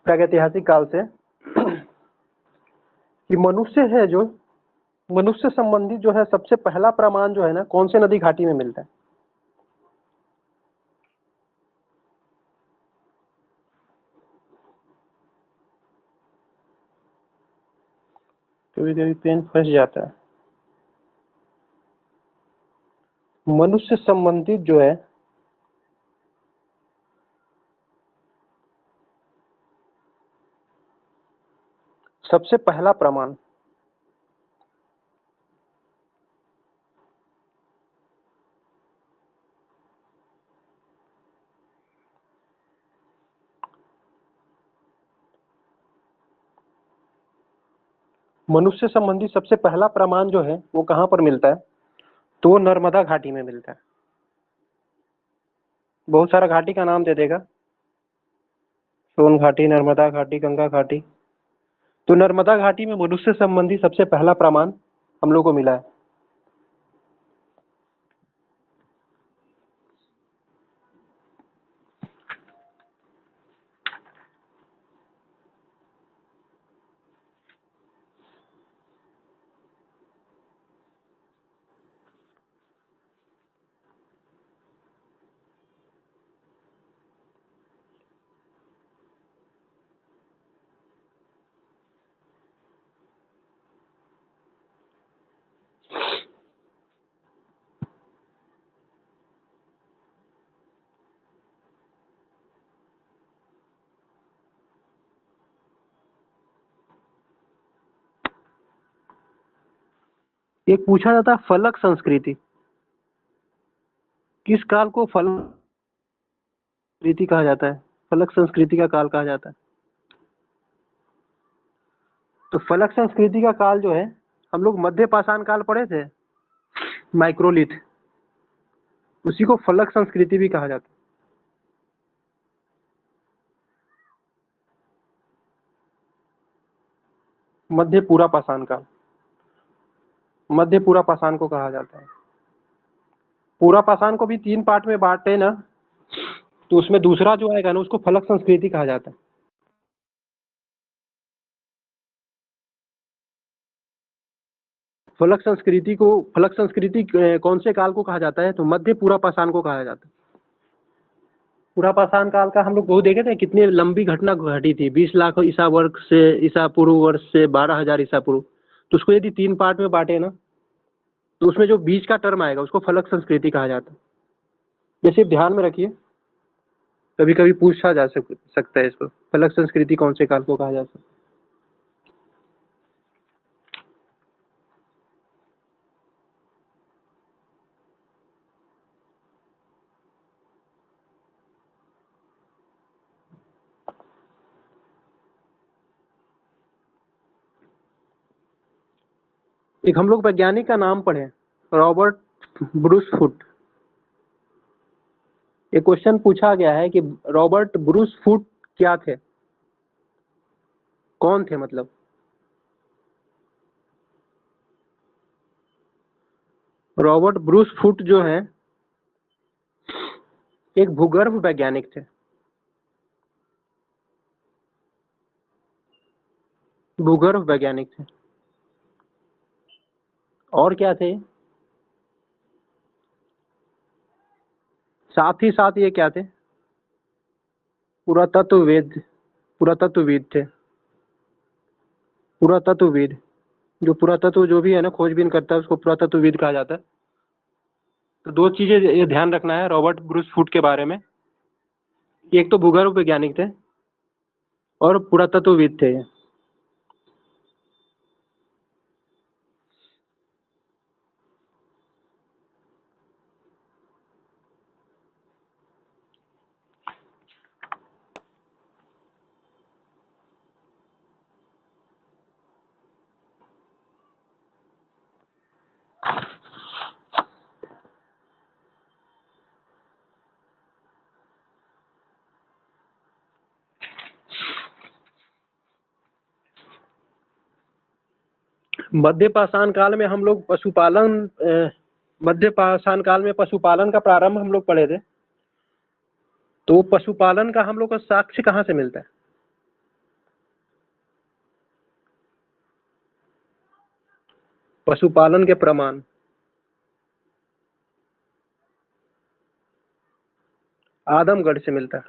प्रागैतिहासिक काल से कि मनुष्य है जो मनुष्य संबंधी जो है सबसे पहला प्रमाण जो है ना कौन से नदी घाटी में मिलता है? कभी कभी पेन फंस जाता है। मनुष्य संबंधित जो है सबसे पहला प्रमाण मनुष्य संबंधी सबसे पहला प्रमाण जो है वो कहाँ पर मिलता है? तो वो नर्मदा घाटी में मिलता है। बहुत सारा घाटी का नाम दे देगा, सोन घाटी, नर्मदा घाटी, गंगा घाटी। तो नर्मदा घाटी में मनुष्य संबंधी सबसे पहला प्रमाण हम लोग को मिला है। एक पूछा जाता है फलक संस्कृति, किस काल को फलक संस्कृति कहा जाता है? फलक संस्कृति का काल कहा जाता है। तो फलक संस्कृति का काल जो है हम लोग मध्य पाषाण काल पढ़े थे, माइक्रोलिथ, उसी को फलक संस्कृति भी कहा जाता है। मध्य पूरा पाषाण काल, मध्य पूरा पाषाण को कहा जाता है। पूरा पाषाण को भी 3 पार्ट में बांटे ना, तो उसमें दूसरा जो आएगा ना उसको फलक संस्कृति कहा जाता है। फलक संस्कृति कौन से काल को कहा जाता है? तो मध्य पूरा पाषाण को कहा जाता है। पूरा पाषाण काल का हम लोग बहुत देखे थे कितनी लंबी घटना घटी थी, 20 लाख ईसा वर्ष से ईसा पूर्व वर्ष से 12,000 ईसा पूर्व। तो उसको यदि 3 पार्ट में बांटे ना, तो उसमें जो बीच का टर्म आएगा उसको फलक संस्कृति कहा जाता है। जैसे ध्यान में रखिए, कभी कभी पूछा जा सकता है इसको, फलक संस्कृति कौन से काल को कहा जाता है। एक हम लोग वैज्ञानिक का नाम पढ़े, रॉबर्ट ब्रूस फुट। एक क्वेश्चन पूछा गया है कि रॉबर्ट ब्रूस फुट क्या थे, कौन थे मतलब? रॉबर्ट ब्रूस फुट जो है एक भूगर्भ वैज्ञानिक थे, भूगर्भ वैज्ञानिक थे। और क्या थे? साथ ही साथ ये क्या थे? पुरातत्ववेद, पुरातत्वविद थे, पुरातत्वविद। जो पुरातत्व जो भी है ना खोजबीन करता है उसको पुरातत्वविद कहा जाता है। तो 2 चीजें ये ध्यान रखना है रॉबर्ट ब्रूस फुट के बारे में, एक तो भूगर्भ वैज्ञानिक थे और पुरातत्वविद थे। मध्य पाषाण काल में हम लोग पशुपालन मध्य पाषाण काल में पशुपालन का प्रारंभ हम लोग पढ़े थे। तो पशुपालन का हम लोग का साक्ष्य कहाँ से मिलता है? पशुपालन के प्रमाण आदमगढ़ से मिलता है।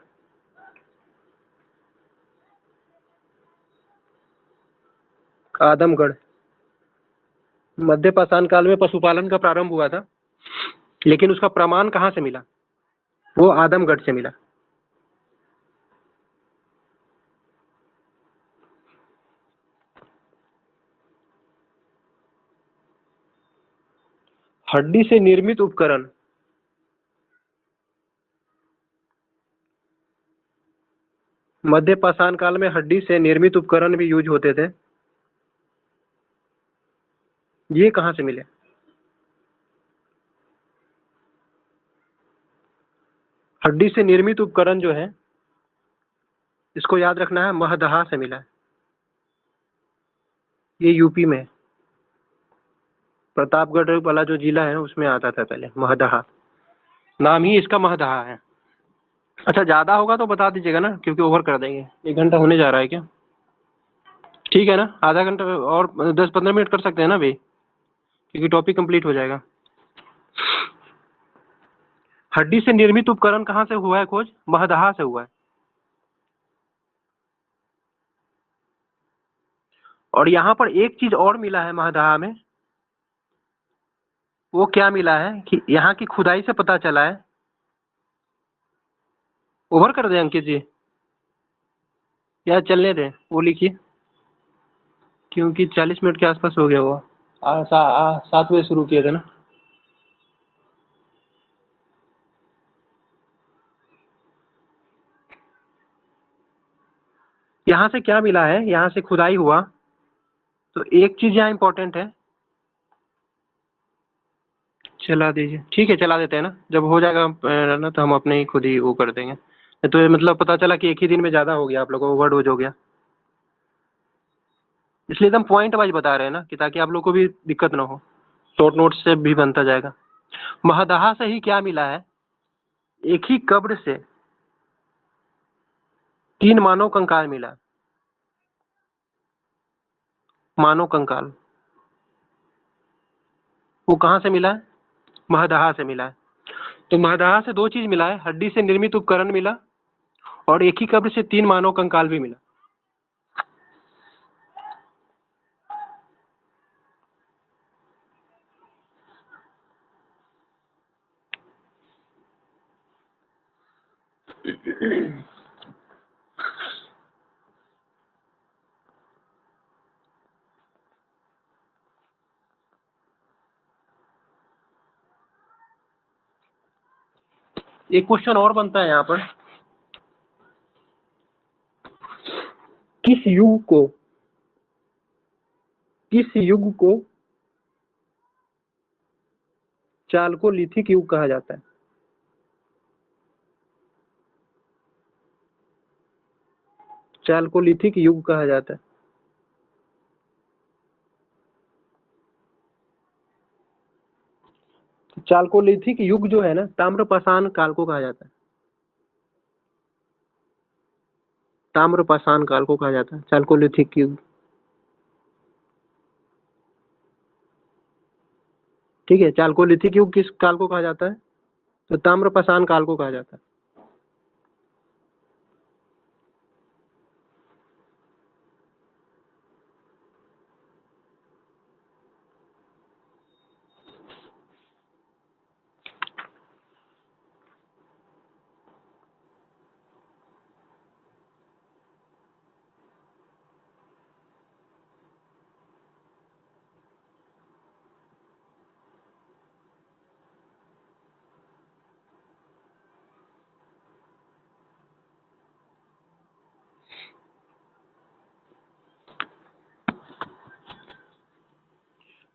आदमगढ़ मध्य पाषाण काल में पशुपालन का प्रारंभ हुआ था, लेकिन उसका प्रमाण कहाँ से मिला? वो आदमगढ़ से मिला। हड्डी से निर्मित उपकरण मध्य पाषाण काल में हड्डी से निर्मित उपकरण भी यूज होते थे। ये कहाँ से मिले? हड्डी से निर्मित उपकरण जो है, इसको याद रखना है, महदहा से मिला है। ये यूपी में प्रतापगढ़ वाला जो जिला है उसमें आता था पहले, महदहा नाम ही इसका महदहा है। अच्छा, ज्यादा होगा तो बता दीजिएगा ना, क्योंकि ओवर कर देंगे। 1 घंटा होने जा रहा है क्या? ठीक है ना, आधा घंटा और 10-15 मिनट कर सकते हैं ना भाई, क्योंकि टॉपिक कंप्लीट हो जाएगा। हड्डी से निर्मित उपकरण कहाँ से हुआ है खोज? महदहा से हुआ है। और यहाँ पर एक चीज और मिला है महदहा में। वो क्या मिला है कि यहाँ की खुदाई से पता चला है। ओवर कर दें अंकित जी या चलने दें? वो लिखिए, क्योंकि 40 मिनट के आसपास हो गया। वो 7 बजे शुरू किए थे ना। यहाँ से क्या मिला है, यहाँ से खुदाई हुआ तो एक चीज यहाँ इंपॉर्टेंट है। चला दीजिए, ठीक है, चला देते हैं ना। जब हो जाएगा ना तो हम अपने ही खुद ही वो कर देंगे। तो ये मतलब पता चला कि एक ही दिन में ज्यादा हो गया, आप लोगों को ओवरडोज हो गया, इसलिए एकदम पॉइंट वाइज बता रहे हैं ना, कि ताकि आप लोग को भी दिक्कत ना हो। शॉर्ट नोट से भी बनता जाएगा। महदहा से ही क्या मिला है? एक ही कब्र से 3 मानव कंकाल मिला। मानव कंकाल वो कहाँ से मिला है? महदहा से मिला है। तो महदहा से 2 चीज मिला है, हड्डी से निर्मित उपकरण मिला और एक ही कब्र से 3 मानव कंकाल भी मिला। एक क्वेश्चन और बनता है यहाँ पर, किस युग को चालकोलिथिक युग कहा जाता है? चालकोलिथिक युग कहा जाता है। चालकोलिथिक युग जो है ना, ताम्रपाषाण काल को कहा जाता है। ताम्रपाषाण काल को कहा जाता है चालकोलिथिक युग। ठीक है, चालकोलिथिक युग किस काल को कहा जाता है? तो ताम्रपाषाण काल को कहा जाता है।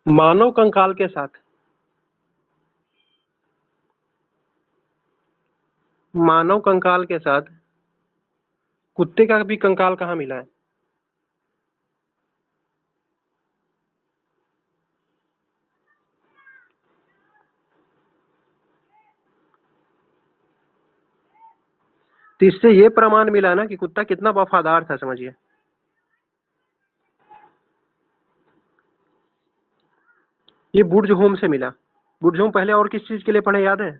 मानव कंकाल के साथ कुत्ते का भी कंकाल कहाँ मिला है? तो इससे ये प्रमाण मिला ना कि कुत्ता कितना वफादार था, समझिए। ये बुर्ज होम से मिला। बुर्ज होम पहले और किस चीज के लिए पढ़े याद है?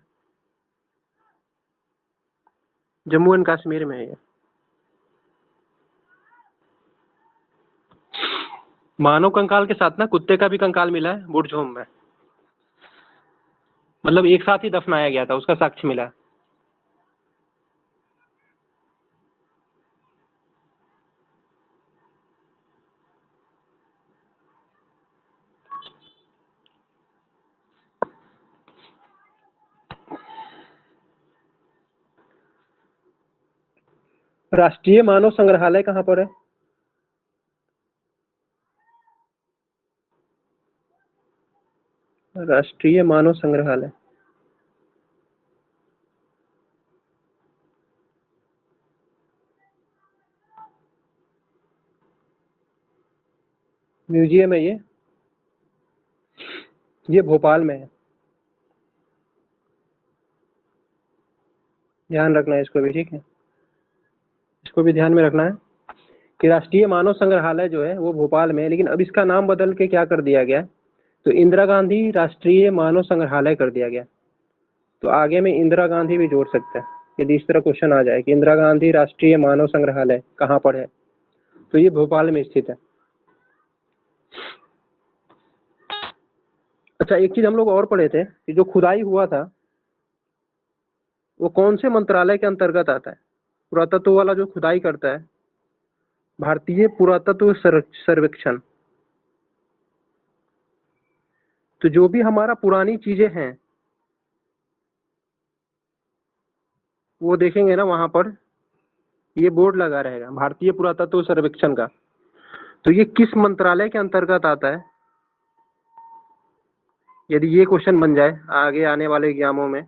जम्मू एंड कश्मीर में है ये। मानव कंकाल के साथ ना कुत्ते का भी कंकाल मिला है बुर्ज होम में, मतलब एक साथ ही दफनाया गया था, उसका साक्ष्य मिला। राष्ट्रीय मानव संग्रहालय कहाँ पर है? राष्ट्रीय मानव संग्रहालय म्यूजियम है ये भोपाल में है। ध्यान रखना है इसको भी, ठीक है, इसको भी ध्यान में रखना है कि राष्ट्रीय मानव संग्रहालय जो है वो भोपाल में है, लेकिन अब इसका नाम बदल के क्या कर दिया गया है, तो इंदिरा गांधी राष्ट्रीय मानव संग्रहालय कर दिया गया। तो आगे में इंदिरा गांधी भी जोड़ सकते हैं यदि इस तरह क्वेश्चन आ जाए कि इंदिरा गांधी राष्ट्रीय मानव संग्रहालय कहाँ पर है, तो ये भोपाल में स्थित है। अच्छा, एक चीज हम लोग और पढ़े थे कि जो खुदाई हुआ था वो कौन से मंत्रालय के अंतर्गत आता है? पुरातत्व वाला जो खुदाई करता है, भारतीय पुरातत्व सर्वेक्षण। तो जो भी हमारा पुरानी चीजें हैं वो देखेंगे ना, वहां पर ये बोर्ड लगा रहेगा भारतीय पुरातत्व सर्वेक्षण का। तो ये किस मंत्रालय के अंतर्गत आता है? यदि ये क्वेश्चन बन जाए आगे आने वाले एग्जामों में,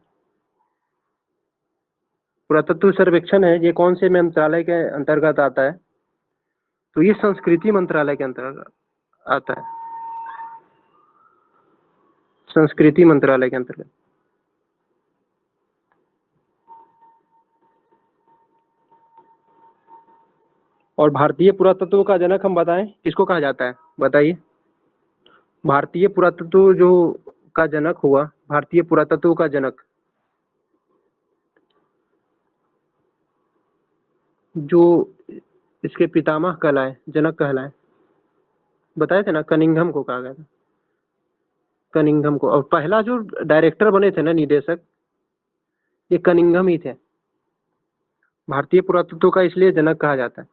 पुरातत्व सर्वेक्षण है ये कौन से मंत्रालय के अंतर्गत आता है, तो ये संस्कृति मंत्रालय के अंतर्गत आता है, संस्कृति मंत्रालय के अंतर्गत। और भारतीय पुरातत्व का जनक हम बताएं किसको कहा जाता है, बताइए। भारतीय पुरातत्व जो का जनक हुआ, भारतीय पुरातत्व का जनक जो इसके पितामह कहलाए, जनक कहलाए, बताए थे ना, कनिंघम को कहा गया था, कनिंघम को। और पहला जो डायरेक्टर बने थे ना, निदेशक, ये कनिंघम ही थे। भारतीय पुरातत्व का इसलिए जनक कहा जाता है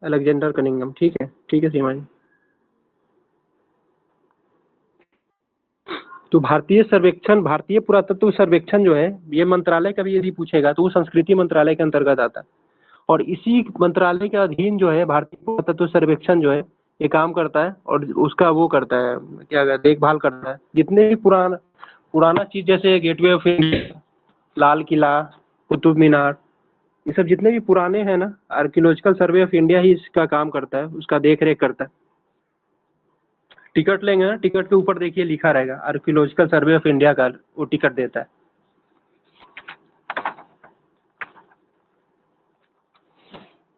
अलेक्जेंडर कनिंघम। ठीक है, ठीक है सीमा जी। तो भारतीय सर्वेक्षण, भारतीय पुरातत्व सर्वेक्षण जो है ये मंत्रालय का भी यदि पूछेगा तो वो संस्कृति मंत्रालय के अंतर्गत आता है। और इसी मंत्रालय के अधीन जो है भारतीय पुरातत्व सर्वेक्षण जो है ये काम करता है और उसका वो करता है, क्या कहते, देखभाल करता है जितने भी पुराना पुराना चीज, जैसे gateway of India, Lal Qila, Qutub Minar, ये सब जितने भी पुराने हैं ना, आर्कियोलॉजिकल सर्वे ऑफ इंडिया ही इसका काम करता है, उसका देख रेख करता है। टिकट लेंगे ना, टिकट के ऊपर देखिए लिखा रहेगा आर्कियोलॉजिकल सर्वे ऑफ इंडिया का, वो टिकट देता है।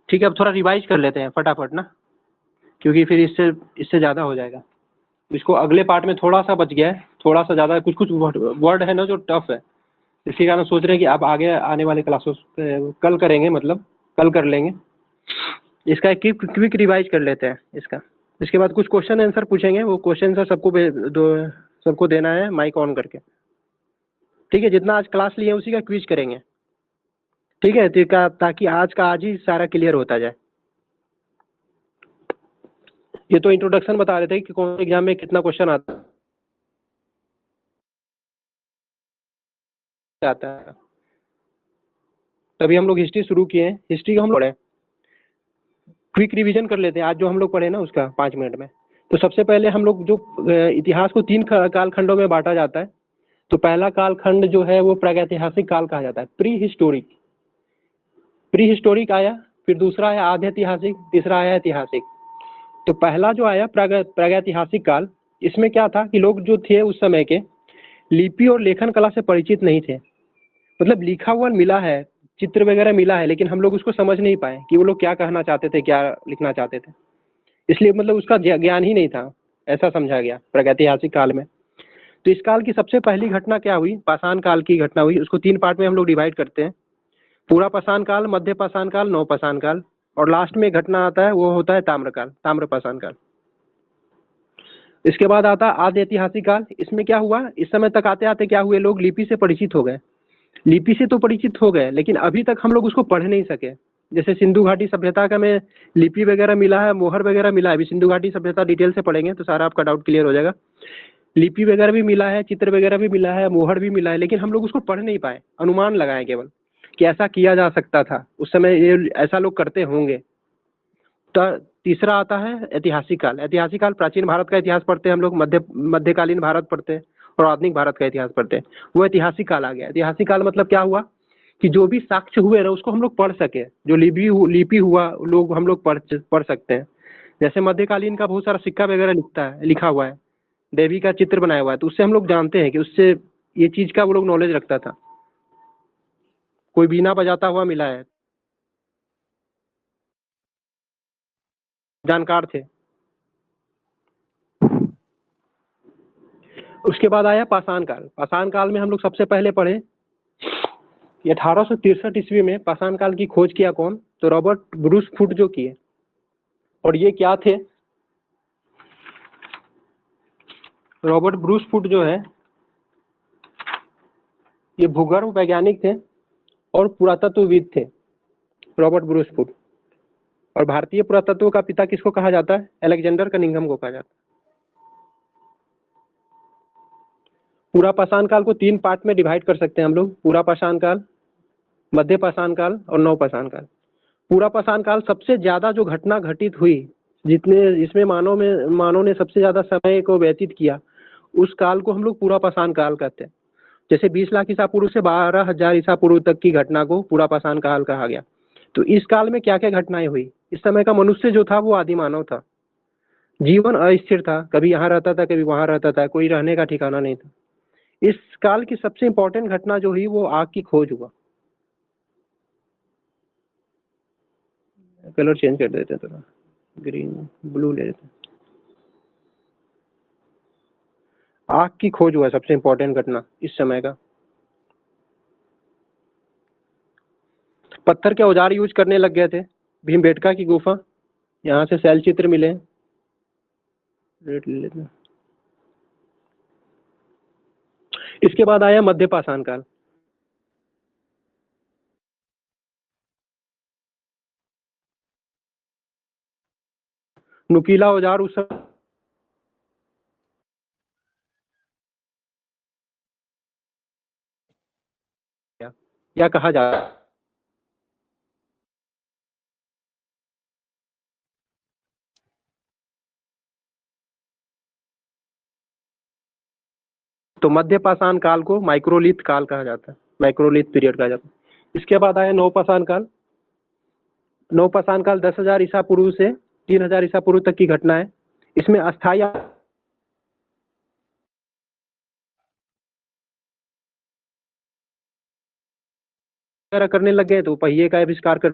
ठीक है, अब थोड़ा रिवाइज कर लेते हैं फटाफट ना, क्योंकि फिर इससे इससे ज़्यादा हो जाएगा। इसको अगले पार्ट में थोड़ा सा बच गया है, थोड़ा सा ज़्यादा, कुछ कुछ वर्ड है ना जो टफ है, इसी कारण सोच रहे हैं कि आप आगे आने वाले क्लासेस कल करेंगे, मतलब कल कर लेंगे। इसका एक क्विक रिवाइज कर लेते हैं इसका। इसके बाद कुछ क्वेश्चन आंसर पूछेंगे, वो क्वेश्चन आंसर सबको देना है माइक ऑन करके। ठीक है, जितना आज क्लास लिए उसी का क्विज करेंगे। ठीक है, तो ताकि आज का आज ही सारा क्लियर होता जाए। ये तो इंट्रोडक्शन बता रहे थे कि कौन एग्जाम में कितना क्वेश्चन आता है। तभी हम लोग हिस्ट्री शुरू किए हैं, हिस्ट्री को हम पढ़े। क्विक रिवीजन कर लेते हैं आज जो हम लोग पढ़े ना उसका 5 मिनट में। तो सबसे पहले हम लोग जो इतिहास को 3 कालखंडों में बांटा जाता है। तो पहला कालखंड जो है वो प्रागैतिहासिक काल कहा जाता है, प्री हिस्टोरिक। प्री हिस्टोरिक आया, फिर दूसरा आया आधे ऐतिहासिक, तीसरा आया ऐतिहासिक। तो पहला जो आया प्रागैतिहासिक काल, इसमें क्या था कि लोग जो थे उस समय के लिपि और लेखन कला से परिचित नहीं थे। मतलब लिखा हुआ मिला है, चित्र वगैरह मिला है, लेकिन हम लोग उसको समझ नहीं पाए कि वो लोग क्या कहना चाहते थे, क्या लिखना चाहते थे। इसलिए मतलब उसका ज्ञान ही नहीं था, ऐसा समझा गया प्रागैतिहासिक काल में। तो इस काल की सबसे पहली घटना क्या हुई, पाषाण काल की घटना हुई। उसको 3 पार्ट में हम लोग डिवाइड करते हैं, पूरा पाषाण काल, मध्य पाषाण काल, नव पाषाण काल, और लास्ट में घटना आता है वो होता है ताम्रकाल, ताम्र पाषाण काल। इसके बाद आता है आदि ऐतिहासिक काल। इसमें क्या हुआ, इस समय तक आते आते क्या हुए, लोग लिपि से परिचित हो गए। लिपि से तो परिचित हो गए, लेकिन अभी तक हम लोग उसको पढ़ नहीं सके। जैसे सिंधु घाटी सभ्यता का में लिपि वगैरह मिला है, मोहर वगैरह मिला है। अभी सिंधु घाटी सभ्यता डिटेल से पढ़ेंगे तो सारा आपका डाउट क्लियर हो जाएगा। लिपि वगैरह भी मिला है, चित्र वगैरह भी मिला है, मोहर भी मिला है, लेकिन हम लोग उसको पढ़ नहीं पाए, अनुमान लगाए केवल कि ऐसा किया जा सकता था उस समय, ये ऐसा लोग करते होंगे। तो तीसरा आता है ऐतिहासिक काल। ऐतिहासिक काल प्राचीन भारत का इतिहास पढ़ते हैं हम लोग, मध्यकालीन भारत पढ़ते हैं और आधुनिक भारत का इतिहास पढ़ते हैं। वो ऐतिहासिक काल आ गया। ऐतिहासिक काल मतलब क्या हुआ कि जो भी साक्ष्य हुए ना उसको हम लोग पढ़ सके, जो लिपि हुआ लोग हम लोग पढ़ सकते हैं। जैसे मध्यकालीन का बहुत सारा सिक्का वगैरह लिखा हुआ है, देवी का चित्र बनाया हुआ है, तो उससे हम लोग जानते हैं कि उससे ये चीज का वो लोग नॉलेज रखता था। कोई बीना बजाता हुआ मिला है, जानकार थे। उसके बाद आया पाषाण काल। पाषाण काल में हम लोग सबसे पहले पढ़े 1863 ईस्वी में पाषाण काल की खोज किया कौन, तो रॉबर्ट ब्रूस फुट जो किए। और ये क्या थे, रॉबर्ट ब्रूस फुट जो है ये भूगर्भ वैज्ञानिक थे और पुरातत्वविद थे, रॉबर्ट ब्रूस फुट। और भारतीय पुरातत्व का पिता किसको कहा जाता है, अलेक्जेंडर कनिंघम को कहा जाता है। पूरा पाषाण काल को 3 पार्ट में डिवाइड कर सकते हैं हम लोग, पूरा पाषाण काल, मध्य पाषाण काल और नव पाषाण काल। पूरा पाषाण काल सबसे ज्यादा जो घटना घटित हुई, जिसमें मानव ने सबसे ज्यादा समय को व्यतीत किया, उस काल को हम लोग पूरा पाषाण काल कहते हैं। जैसे 20 लाख ईसा पूर्व से 12,000 ईसा पूर्व तक की घटना को पूरा पाषाण काल कहा गया। तो इस काल में क्या क्या घटनाएं हुई, इस समय का मनुष्य जो था वो आदि मानव था। जीवन अस्थिर था, कभी यहाँ रहता था कभी वहां रहता था, कोई रहने का ठिकाना नहीं था। इस काल की सबसे इंपॉर्टेंट घटना जो हुई वो आग की खोज हुआ। कलर चेंज कर देते हैं थोड़ा, ग्रीन ब्लू ले लेते हैं। आग की खोज हुआ सबसे इंपॉर्टेंट घटना इस समय का। पत्थर के औजार यूज करने लग गए थे। भीमबेटका की गुफा, यहाँ से शैल चित्र मिले, रेट ले लेते हैं। इसके बाद आया मध्य पाषाण काल। नुकीला औजार उस समय या कहा जाता है। तो मध्य पाषाण काल को माइक्रोलिथ काल कहा जाता है, माइक्रोलिथ पीरियड कहा जाता है। इसके बाद आया नवपाषाण काल। नवपाषाण काल 10,000 ईसा पूर्व से 3,000 ईसा पूर्व तक की घटना है। इसमें अस्थायी करने लग गए तो पहिए का आविष्कार कर